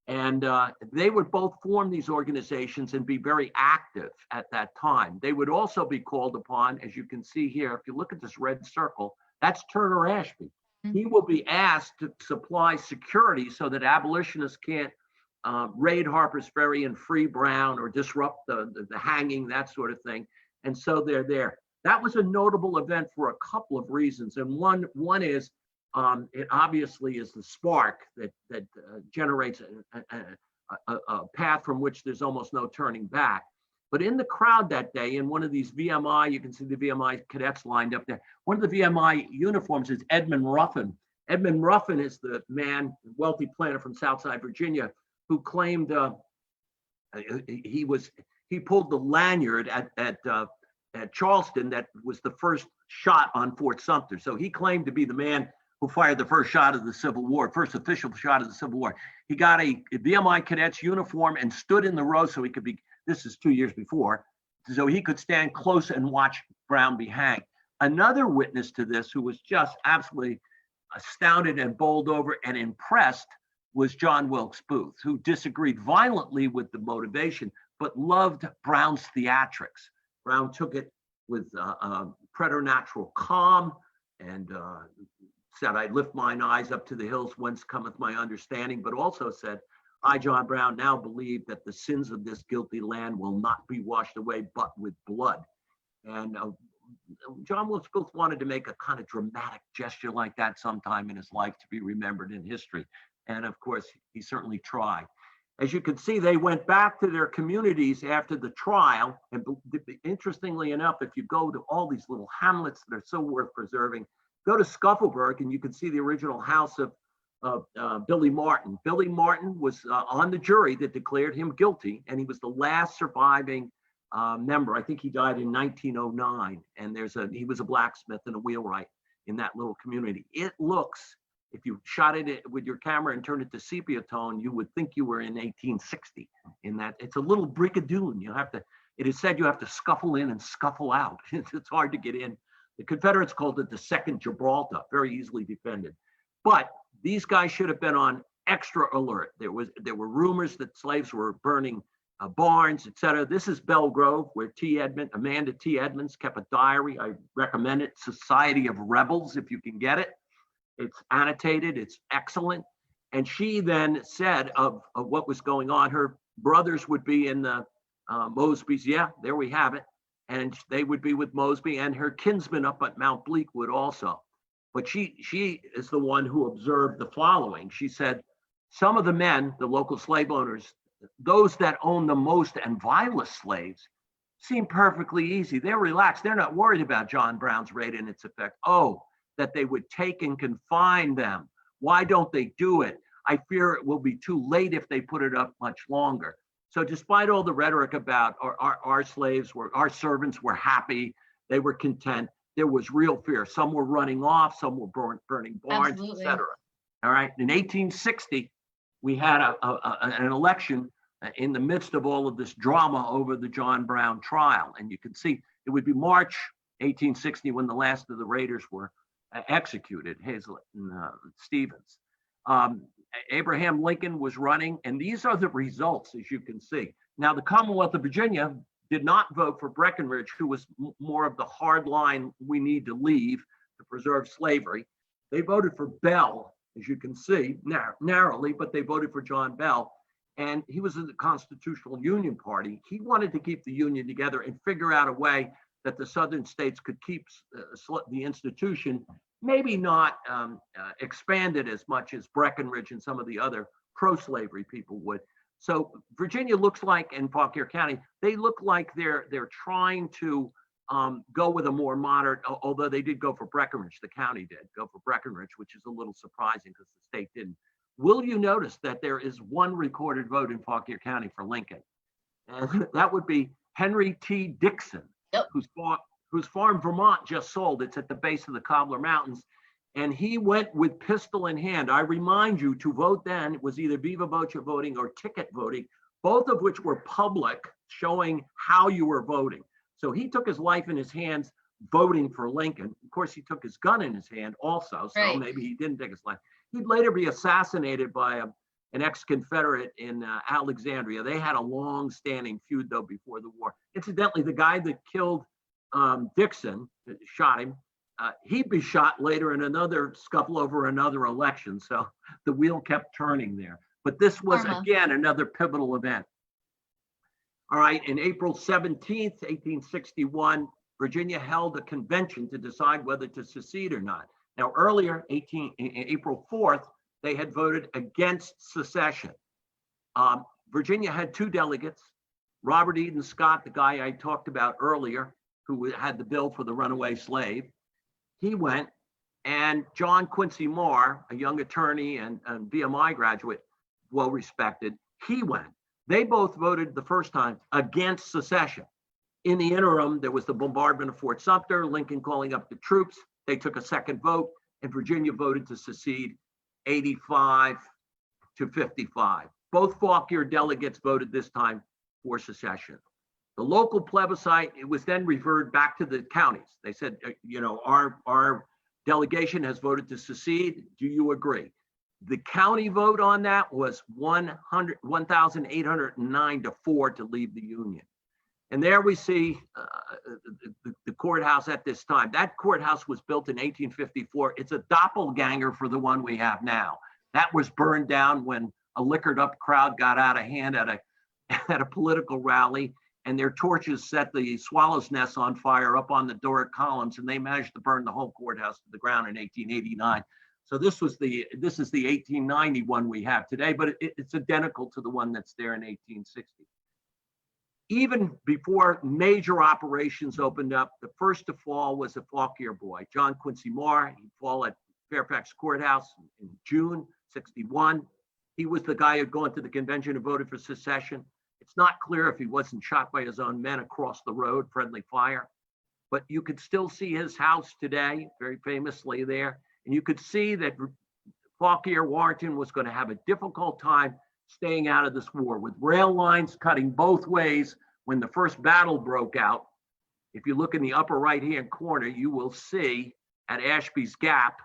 And they would both form these organizations and be very active at that time. They would also be called upon, as you can see here, if you look at this red circle, that's Turner Ashby. He will be asked to supply security so that abolitionists can't raid Harper's Ferry and free Brown or disrupt the hanging, that sort of thing. And so they're there. That was a notable event for a couple of reasons. And one is it obviously is the spark that generates a path from which there's almost no turning back. But in the crowd that day, in one of these VMI, you can see the VMI cadets lined up there. One of the VMI uniforms is Edmund Ruffin. Edmund Ruffin is the man, wealthy planter from Southside Virginia, who claimed he pulled the lanyard at Charleston that was the first shot on Fort Sumter. So he claimed to be the man who fired the first shot of the Civil War, first official shot of the Civil War. He got a VMI cadet's uniform and stood in the row so he could be, this is 2 years before, so he could stand close and watch Brown be hanged. Another witness to this who was just absolutely astounded and bowled over and impressed was John Wilkes Booth, who disagreed violently with the motivation, but loved Brown's theatrics. Brown took it with preternatural calm and said, I lift mine eyes up to the hills whence cometh my understanding, but also said, I, John Brown, now believe that the sins of this guilty land will not be washed away but with blood. And John Wilkes Booth wanted to make a kind of dramatic gesture like that sometime in his life to be remembered in history. And of course, he certainly tried. As you can see, they went back to their communities after the trial. And interestingly enough, if you go to all these little hamlets that are so worth preserving, go to Scuffleburg and you can see the original house of Billy Martin. Billy Martin was on the jury that declared him guilty, and he was the last surviving member. I think he died in 1909, and he was a blacksmith and a wheelwright in that little community. It looks, if you shot it with your camera and turned it to sepia tone, you would think you were in 1860. In that, it's a little brigadoon. It is said you have to scuffle in and scuffle out. It's hard to get in. The Confederates called it the second Gibraltar, very easily defended. But these guys should have been on extra alert. There were rumors that slaves were burning barns, etc. This is Belle Grove, where Amanda T. Edmonds kept a diary. I recommend it. Society of Rebels, if you can get it. It's annotated. It's excellent. And she then said of what was going on. Her brothers would be in the Mosby's. Yeah, there we have it. And they would be with Mosby and her kinsman up at Mount Bleakwood also. But she is the one who observed the following. She said, some of the men, the local slave owners, those that own the most and vilest slaves, seem perfectly easy. They're relaxed. They're not worried about John Brown's raid and its effect. Oh, that they would take and confine them. Why don't they do it? I fear it will be too late if they put it up much longer. So despite all the rhetoric about our servants were happy, they were content, there was real fear. Some were running off, some were burning barns, etc. All right. In 1860, we had an election in the midst of all of this drama over the John Brown trial. And you can see it would be March 1860 when the last of the raiders were executed, Hazlett and Stevens. Abraham Lincoln was running, and these are the results, as you can see. Now, the Commonwealth of Virginia did not vote for Breckinridge, who was more of the hard line, we need to leave to preserve slavery. They voted for Bell, as you can see, narrowly, but they voted for John Bell. And he was in the Constitutional Union Party. He wanted to keep the Union together and figure out a way that the Southern states could keep the institution, maybe not expanded as much as Breckinridge and some of the other pro-slavery people would. So Virginia looks like, in Fauquier County, they look like they're trying to go with a more moderate, although they did go for Breckinridge, the county did go for Breckinridge, which is a little surprising because the state didn't. Will you notice that there is one recorded vote in Fauquier County for Lincoln? And that would be Henry T. Dixon, yep, whose farm Vermont just sold. It's at the base of the Cobbler Mountains. And he went with pistol in hand. I remind you, to vote then was either viva voce voting or ticket voting, both of which were public showing how you were voting. So he took his life in his hands voting for Lincoln. Of course, he took his gun in his hand also, so Right. maybe he didn't take his life. He'd later be assassinated by an ex-Confederate in Alexandria. They had a long-standing feud, though, before the war. Incidentally, the guy that killed Dixon, shot him, he'd be shot later in another scuffle over another election. So the wheel kept turning there. But this was, Karma. again, another pivotal event. All right, in April 17th, 1861, Virginia held a convention to decide whether to secede or not. Now, earlier, April 4th, they had voted against secession. Virginia had 2 delegates, Robert Eden Scott, the guy I talked about earlier, who had the bill for the runaway slave. He went, and John Quincy Moore, a young attorney and VMI graduate, well-respected, he went. They both voted the first time against secession. In the interim, there was the bombardment of Fort Sumter, Lincoln calling up the troops. They took a second vote, and Virginia voted to secede 85 to 55. Both Fauquier delegates voted this time for secession. The local plebiscite, it was then referred back to the counties. They said, our delegation has voted to secede. Do you agree? The county vote on that was 1,809 to 4 to leave the Union. And there we see the courthouse at this time. That courthouse was built in 1854. It's a doppelganger for the one we have now. That was burned down when a liquored up crowd got out of hand at a political rally, and their torches set the swallow's nest on fire up on the Doric columns, and they managed to burn the whole courthouse to the ground in 1889. So this is the 1890 one we have today, but it's identical to the one that's there in 1860. Even before major operations opened up, the first to fall was a Fauquier boy, John Quincy Moore. He'd fall at Fairfax Courthouse in June 61. He was the guy who'd gone to the convention and voted for secession. It's not clear if he wasn't shot by his own men across the road, friendly fire, but you could still see his house today, very famously there. And you could see that Fauquier Warrenton was going to have a difficult time staying out of this war, with rail lines cutting both ways. When the first battle broke out, if you look in the upper right-hand corner, you will see at Ashby's Gap,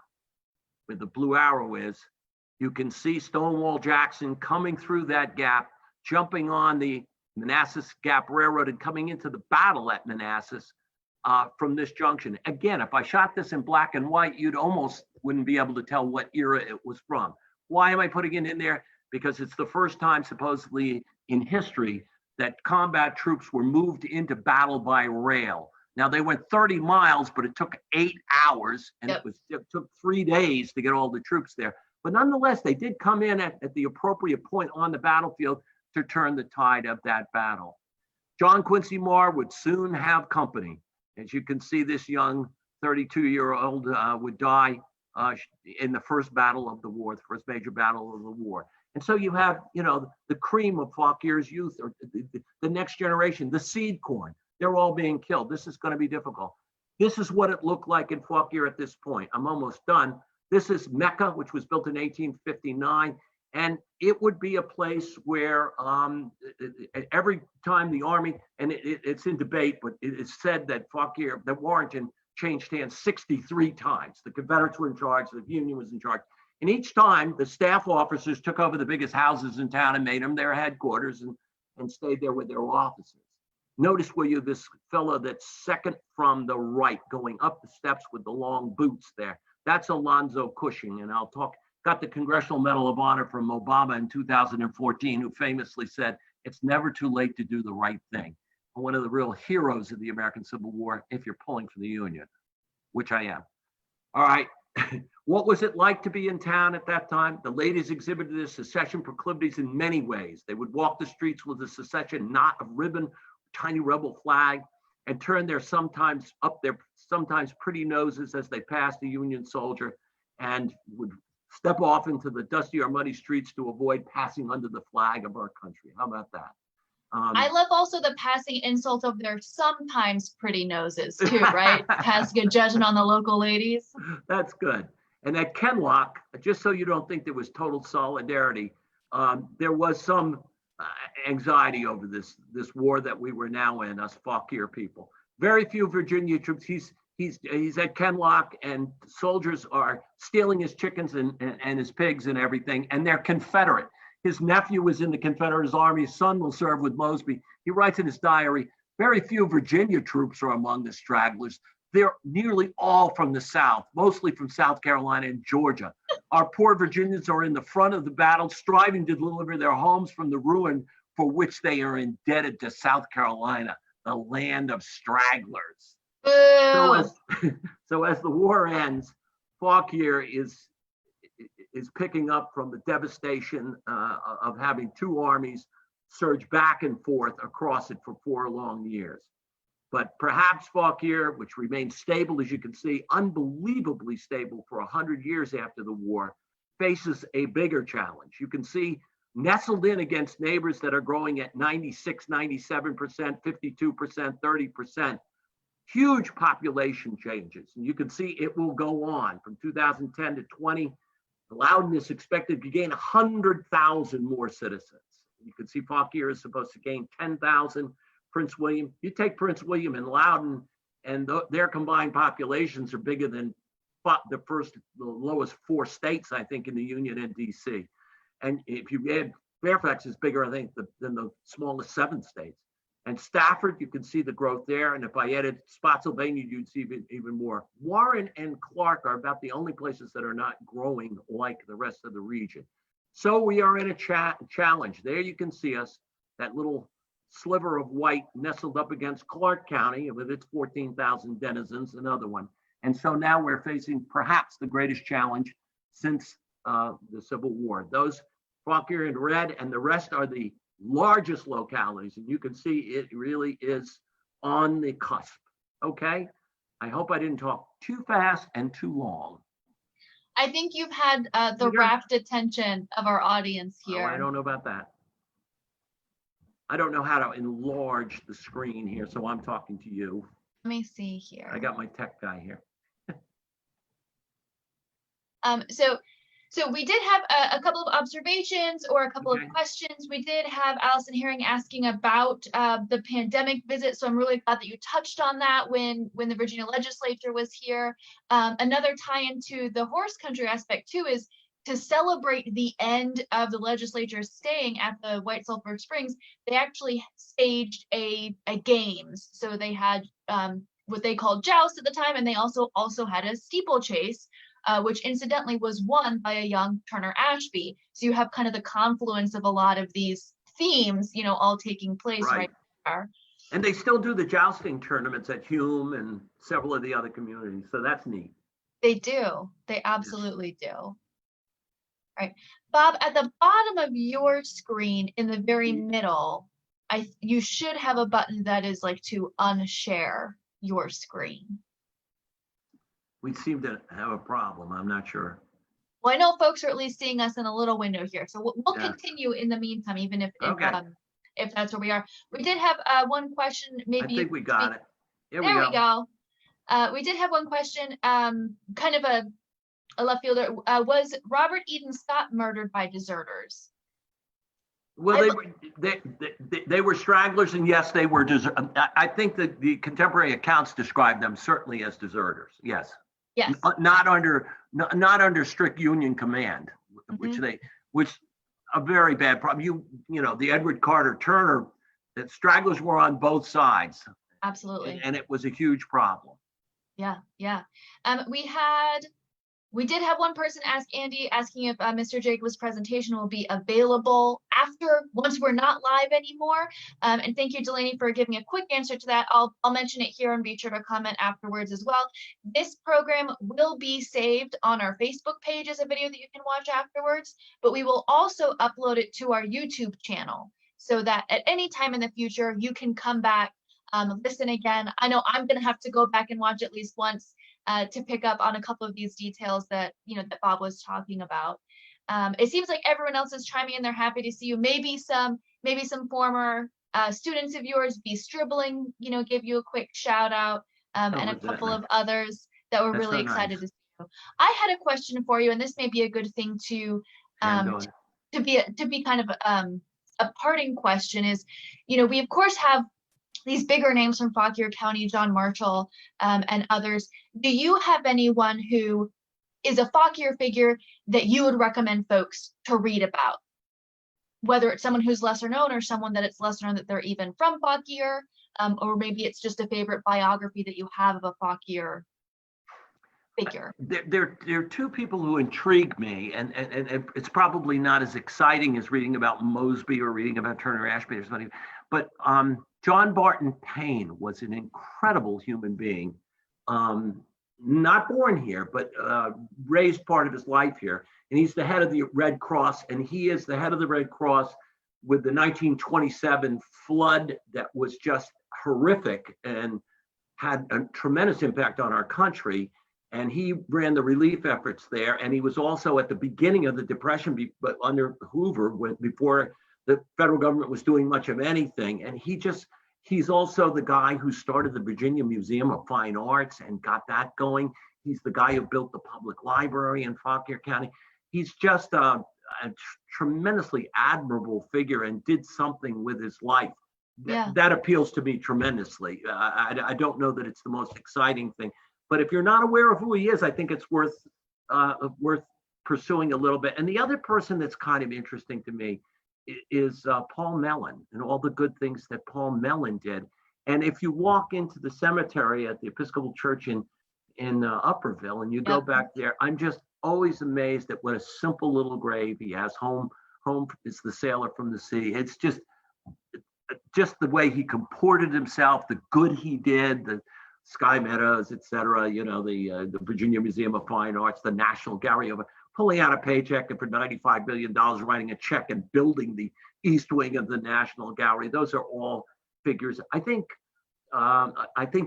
where the blue arrow is, you can see Stonewall Jackson coming through that gap, jumping on the Manassas Gap Railroad and coming into the battle at Manassas from this junction. Again, if I shot this in black and white, you'd almost wouldn't be able to tell what era it was from. Why am I putting it in there? Because it's the first time supposedly in history that combat troops were moved into battle by rail. Now they went 30 miles, but it took 8 hours, and Yep. it took 3 days to get all the troops there. But nonetheless, they did come in at the appropriate point on the battlefield to turn the tide of that battle. John Quincy Moore would soon have company. As you can see, this young 32-year-old would die in the first battle of the war, the first major battle of the war. And so you have, the cream of Fauquier's youth, or the next generation, the seed corn. They're all being killed. This is going to be difficult. This is what it looked like in Fauquier at this point. I'm almost done. This is Mecca, which was built in 1859. And it would be a place where every time the army, and it's in debate, but it is said that Warrenton changed hands 63 times. The Confederates were in charge, the Union was in charge. And each time the staff officers took over the biggest houses in town and made them their headquarters and stayed there with their officers. Notice, will you, this fellow that's second from the right, going up the steps with the long boots there. That's Alonzo Cushing, and got the Congressional Medal of Honor from Obama in 2014, who famously said, it's never too late to do the right thing. One of the real heroes of the American Civil War, if you're pulling for the Union, which I am. All right. What was it like to be in town at that time? The ladies exhibited their secession proclivities in many ways. They would walk the streets with a secession knot of ribbon, tiny rebel flag, and turn their sometimes pretty noses as they passed a Union soldier, and would step off into the dusty or muddy streets to avoid passing under the flag of our country. How about that? I love also the passing insult of their sometimes pretty noses too, right? Passing a judgment on the local ladies. That's good. And at Kenlock, just so you don't think there was total solidarity, there was some, anxiety over this war that we were now in, us Fauquier people. Very few Virginia troops. He's at Kenlock, and soldiers are stealing his chickens and his pigs and everything, and they're Confederate. His nephew was in the Confederate Army. His son will serve with Mosby. He writes in his diary, very few Virginia troops are among the stragglers. They're nearly all from the South, mostly from South Carolina and Georgia. Our poor Virginians are in the front of the battle, striving to deliver their homes from the ruin for which they are indebted to South Carolina, the land of stragglers. So as the war ends, Fauquier is picking up from the devastation of having two armies surge back and forth across it for 4 long years. But perhaps Fauquier, which remains stable, as you can see, unbelievably stable for 100 years after the war, faces a bigger challenge. You can see nestled in against neighbors that are growing at 96, 97%, 52%, 30%, huge population changes. And you can see it will go on from 2010 to 20. Loudon is expected to gain 100,000 more citizens. You can see Fauquier is supposed to gain 10,000. Prince William, you take Prince William and Loudon, and their combined populations are bigger than the lowest 4 states, I think, in the Union and DC. And if you add Fairfax is bigger, I think, than the smallest 7 states. And Stafford, you can see the growth there. And if I added Spotsylvania, you'd see even more. Warren and Clark are about the only places that are not growing like the rest of the region. So we are in a challenge. There you can see us, that little sliver of white nestled up against Clark County with its 14,000 denizens, another one. And so now we're facing perhaps the greatest challenge since the Civil War. Those Fauquier in red, and the rest are the largest localities. And you can see it really is on the cusp. Okay. I hope I didn't talk too fast and too long. I think you've had the rapt attention of our audience here. Oh, I don't know about that. I don't know how to enlarge the screen here, so I'm talking to you. Let me see here. I got my tech guy here. So we did have a couple of observations or a couple of questions. We did have Allison Herring asking about the pandemic visit. So I'm really glad that you touched on that when the Virginia legislature was here. Another tie into the horse country aspect too is to celebrate the end of the legislature staying at the White Sulphur Springs. They actually staged a games. So they had what they called joust at the time, and they also had a steeplechase, which incidentally was won by a young Turner Ashby. So you have kind of the confluence of a lot of these themes, all taking place right there. And they still do the jousting tournaments at Hume and several of the other communities. So that's neat. They do. They absolutely do. Right. Bob, at the bottom of your screen in the very middle, you should have a button that is like to unshare your screen. We seem to have a problem. I'm not sure. Well, I know folks are at least seeing us in a little window here, so we'll continue in the meantime, even if that's where we are. We did have one question. Maybe I think we got it. There we go. We did have one question, kind of a left fielder. Was Robert Eden Scott murdered by deserters? Well, they were stragglers, and yes, they were deserters. I think that the contemporary accounts describe them certainly as deserters. Yes. Yes. Not under strict Union command, which a very bad problem. You know the Edward Carter Turner, that stragglers were on both sides. Absolutely. And it was a huge problem. Yeah. We did have one person ask Andy, asking if Mr. Jacobs' presentation will be available once we're not live anymore. And thank you, Delaney, for giving a quick answer to that. I'll mention it here and be sure to comment afterwards as well. This program will be saved on our Facebook page as a video that you can watch afterwards, but we will also upload it to our YouTube channel so that at any time in the future, you can come back, listen again. I know I'm going to have to go back and watch at least once to pick up on a couple of these details that that Bob was talking about. It seems like everyone else is chiming in. They're happy to see you. Maybe some former students of yours, be Stribbling, give you a quick shout out, and a couple of others that were really excited to see you. I had a question for you, and this may be a good thing to be kind of a parting question is, we of course have these bigger names from Fauquier County, John Marshall, and others. Do you have anyone who is a Fauquier figure that you would recommend folks to read about? Whether it's someone who's lesser known or someone that it's lesser known that they're even from Fauquier, or maybe it's just a favorite biography that you have of a Fauquier figure. There are two people who intrigue me, and it's probably not as exciting as reading about Mosby or reading about Turner Ashby or something, but John Barton Payne was an incredible human being, not born here, but raised part of his life here. And he's the head of the Red Cross, and he is the head of the Red Cross with the 1927 flood that was just horrific and had a tremendous impact on our country. And he ran the relief efforts there. And he was also at the beginning of the Depression, but under Hoover, before the federal government was doing much of anything. And he's also the guy who started the Virginia Museum of Fine Arts and got that going. He's the guy who built the public library in Fauquier County. He's just a tremendously admirable figure and did something with his life. Yeah. That appeals to me tremendously. I don't know that it's the most exciting thing, but if you're not aware of who he is, I think it's worth pursuing a little bit. And the other person that's kind of interesting to me is Paul Mellon and all the good things that Paul Mellon did. And if you walk into the cemetery at the Episcopal Church in Upperville and you go back there, I'm just always amazed at what a simple little grave he has. Home is the sailor from the sea. It's just the way he comported himself, the good he did, the Sky Meadows, et cetera, the Virginia Museum of Fine Arts, the National Gallery, pulling out a paycheck and for $95 billion, writing a check and building the East Wing of the National Gallery. Those are all figures. I think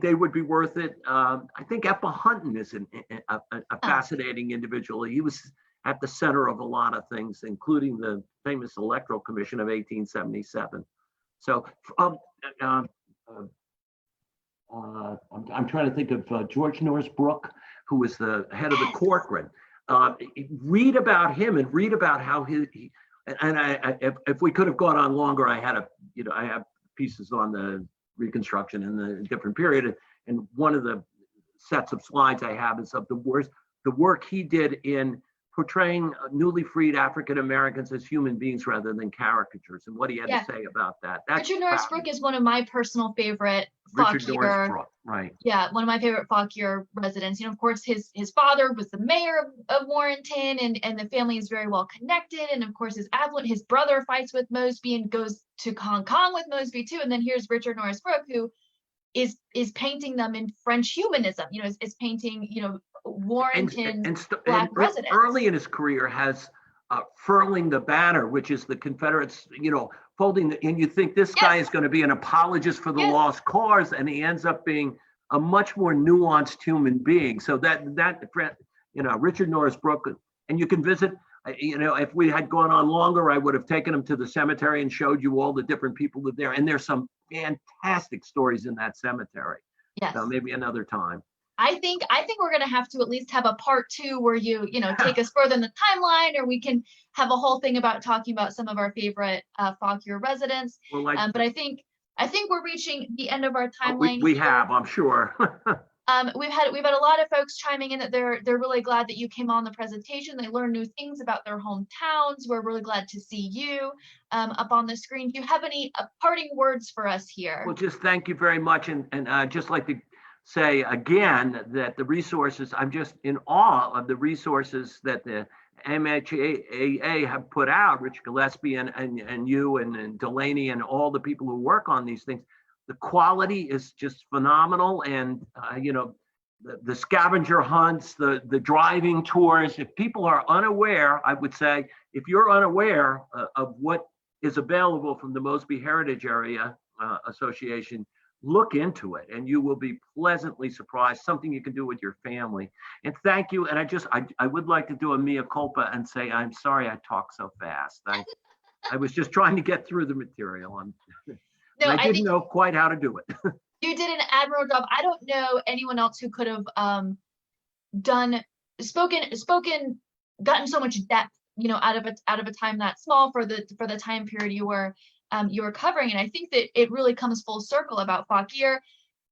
they would be worth it. I think Eppa Hunton is a fascinating individual. He was at the center of a lot of things, including the famous Electoral Commission of 1877. So I'm trying to think of George Norris Brooke, who was the head of the Corcoran. Read about him and read about how if we could have gone on longer, I have pieces on the Reconstruction and the different period, and one of the sets of slides I have is of the work he did in portraying newly freed African Americans as human beings rather than caricatures, and what he had to say about that. Richard Norris Brooke is one of my personal favorite Richard Norris Fauquier, Brooke, right? Yeah, one of my favorite Fauquier residents. Of course, his father was the mayor of Warrenton, and the family is very well connected. And of course, his brother fights with Mosby and goes to Hong Kong with Mosby too. And then here's Richard Norris Brooke, who is painting them in French humanism. Is painting Warrenton Black residents. Early in his career has furling the banner, which is the Confederates, folding and you think this guy is going to be an apologist for the lost cause, and he ends up being a much more nuanced human being. So that Richard Norris Brooke, and you can visit. If we had gone on longer, I would have taken him to the cemetery and showed you all the different people that there. And there's some fantastic stories in that cemetery. Yes. So maybe another time. I think we're going to have to at least have a part 2 where you take us further in the timeline, or we can have a whole thing about talking about some of our favorite Fauquier residents. Well, but I think we're reaching the end of our timeline. We have, I'm sure. We've had a lot of folks chiming in that they're really glad that you came on the presentation. They learned new things about their hometowns. We're really glad to see you up on the screen. Do you have any parting words for us here? Well, just thank you very much, and just like to say again that the resources, I'm just in awe of the resources that the MHAA have put out, Rich Gillespie and you and Delaney and all the people who work on these things. The quality is just phenomenal. And, the scavenger hunts, the driving tours, if people are unaware, I would say, if you're unaware of what is available from the Mosby Heritage Area Association, look into it and you will be pleasantly surprised, something you can do with your family. And thank you. And I would like to do a mea culpa and say, I'm sorry I talk so fast. I was just trying to get through the material. I didn't know quite how to do it. You did an admirable job. I don't know anyone else who could have gotten so much depth out of a time that small for the time period you were covering. And I think that it really comes full circle about Fauquier.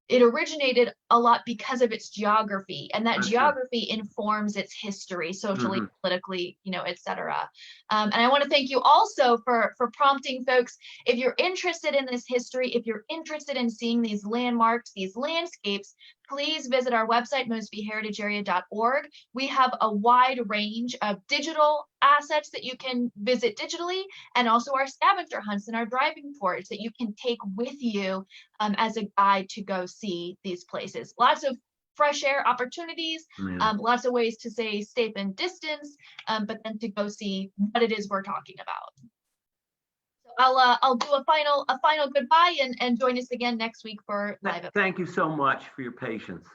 It originated a lot because of its geography, and that That's geography informs its history, socially, Mhm. politically, et cetera. And I want to thank you also for prompting folks. If you're interested in this history, if you're interested in seeing these landmarks, these landscapes, please visit our website, mosbyheritagearea.org. We have a wide range of digital assets that you can visit digitally, and also our scavenger hunts and our driving tours that you can take with you as a guide to go see these places. Lots of fresh air opportunities, Yeah. lots of ways to stay safe and distance, but then to go see what it is we're talking about. So I'll do a final goodbye and join us again next week for Live at Thank you so much for your patience.